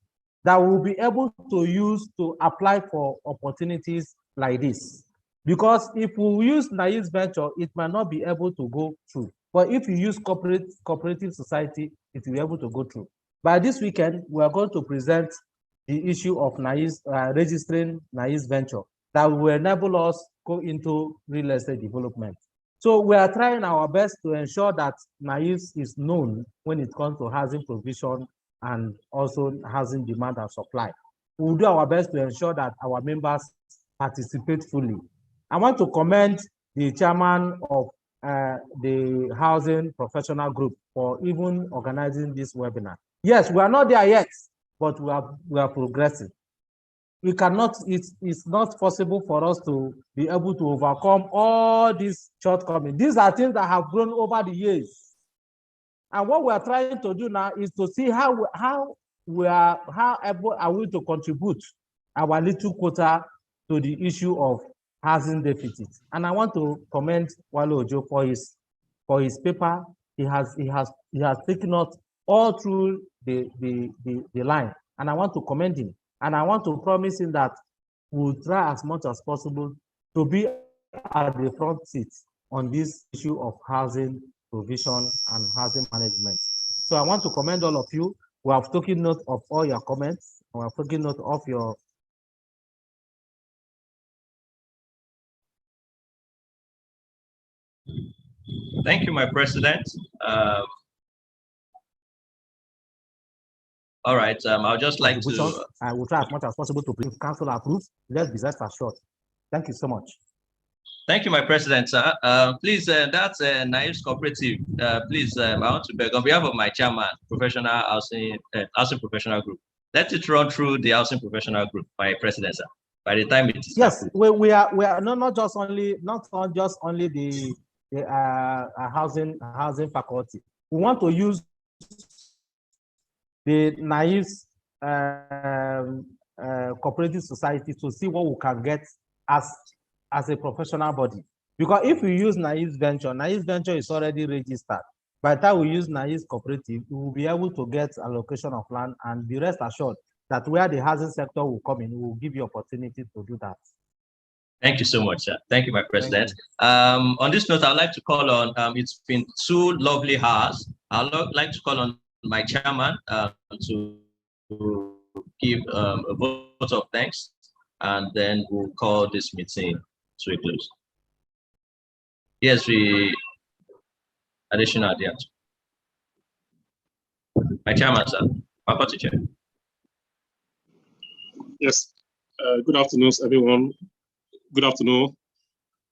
that will be able to use to apply for opportunities like this. Because if we use Niesv Venture, it might not be able to go through. But if you use cooperative society, it will be able to go through. By this weekend, we are going to present the issue of registering Niesv Venture that will enable us go into real estate development. So we are trying our best to ensure that Niesv is known when it comes to housing provision and also housing demand and supply. We'll do our best to ensure that our members participate fully. I want to commend the chairman of the housing professional group for even organizing this webinar. Yes, we are not there yet, but we are progressing. We cannot, it's not possible for us to be able to overcome all these shortcomings. These are things that have grown over the years. And what we are trying to do now is to see how able are we to contribute our little quota to the issue of housing deficit. And I want to commend Wale Ojo for his paper. He has taken us all through the line, and I want to commend him. And I want to promise him that we'll try as much as possible to be at the front seat on this issue of housing provision and housing management. So I want to commend all of you who have taken note of all your comments, who have taken note of your Thank you, my president. All right, I would just like to... I will try as much as possible to bring council approves. Let's be rest assured. Thank you so much. Thank you, my president, sir. Please, that's Niesv Cooperative. Please, I want to beg on behalf of my chairman, professional housing professional group. Let it run through the housing professional group, my president, sir. By the time it is yes, we are not just only the housing faculty. We want to use the Niesv cooperative society to see what we can get as a professional body. Because if we use Niesv Venture is already registered. By the time we use Niesv cooperative, we will be able to get allocation of land and be rest assured that where the housing sector will come in, we will give you opportunity to do that. Thank you so much, sir. Thank you, my president. You. On this note, I'd like to call on, it's been 2 lovely hours. I'd like to call on my chairman to give a vote of thanks, and then we'll call this meeting to a close. Yes, the additional idea. My chairman, sir. Chair. Yes. Good afternoon, everyone. Good afternoon.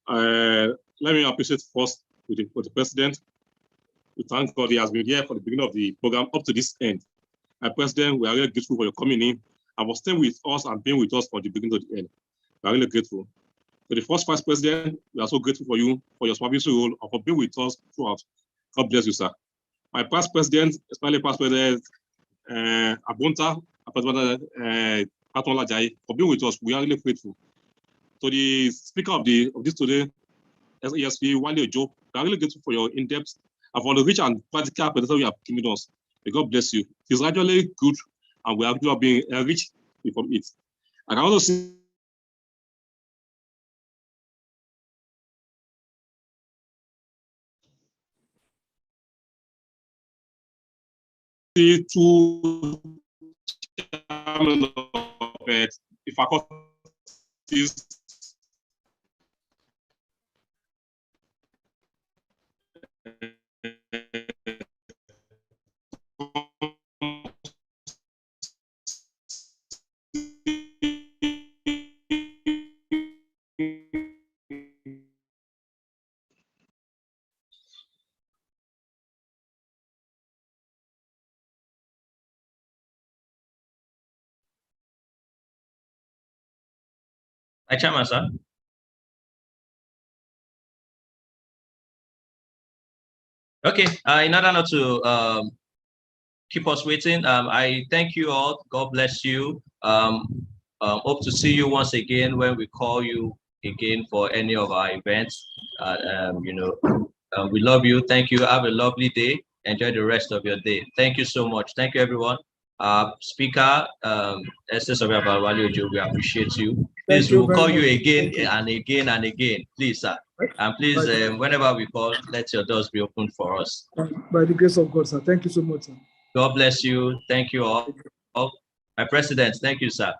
Let me appreciate first with the president. We thank God he has been here for the beginning of the program up to this end. President, we are really grateful for your coming in and for staying with us and being with us from the beginning to the end. We are really grateful. For the first vice president, we are so grateful for you, for your supervisory role, and for being with us throughout. God bless you, sir. My past president, especially past president Abunta, for being with us, we are really grateful. To the speaker of this today, SESP, Wale Ojo, we are really grateful for your in-depth and for the rich and practical presentation you have given us. May God bless you. It's actually good, and we are being enriched from it. And I also see two chairmen of the faculties My chairman, sir. Okay, in order not to keep us waiting, I thank you all. God bless you. Hope to see you once again when we call you again for any of our events. We love you. Thank you. Have a lovely day. Enjoy the rest of your day. Thank you so much. Thank you, everyone. Speaker, we appreciate you. Please, we'll call you again and again and again. Please, sir. And please, whenever we call, let your doors be open for us. By the grace of God, sir. Thank you so much, sir. God bless you. Thank you all. My president, thank you, sir.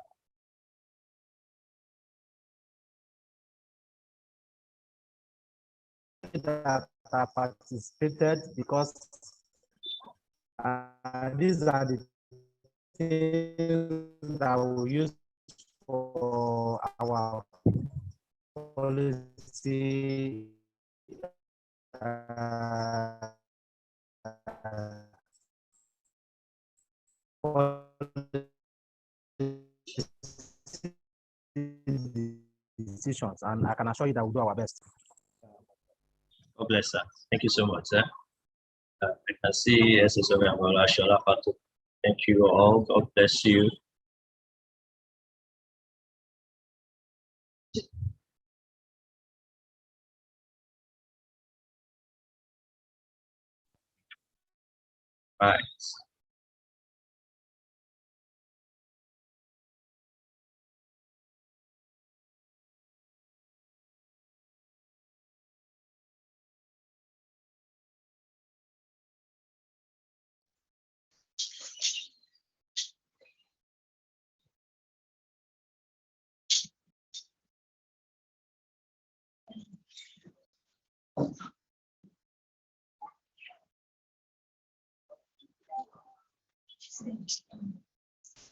That I participated because these are the things that we use for our policy decisions, and I can assure you that we'll do our best. God bless, sir. Thank you so much, sir. I can see thank you all. God bless you. Right.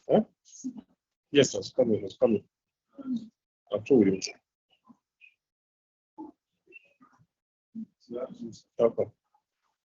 Huh? Yes, sir. It's coming. It's coming. I'm sure with him. Okay.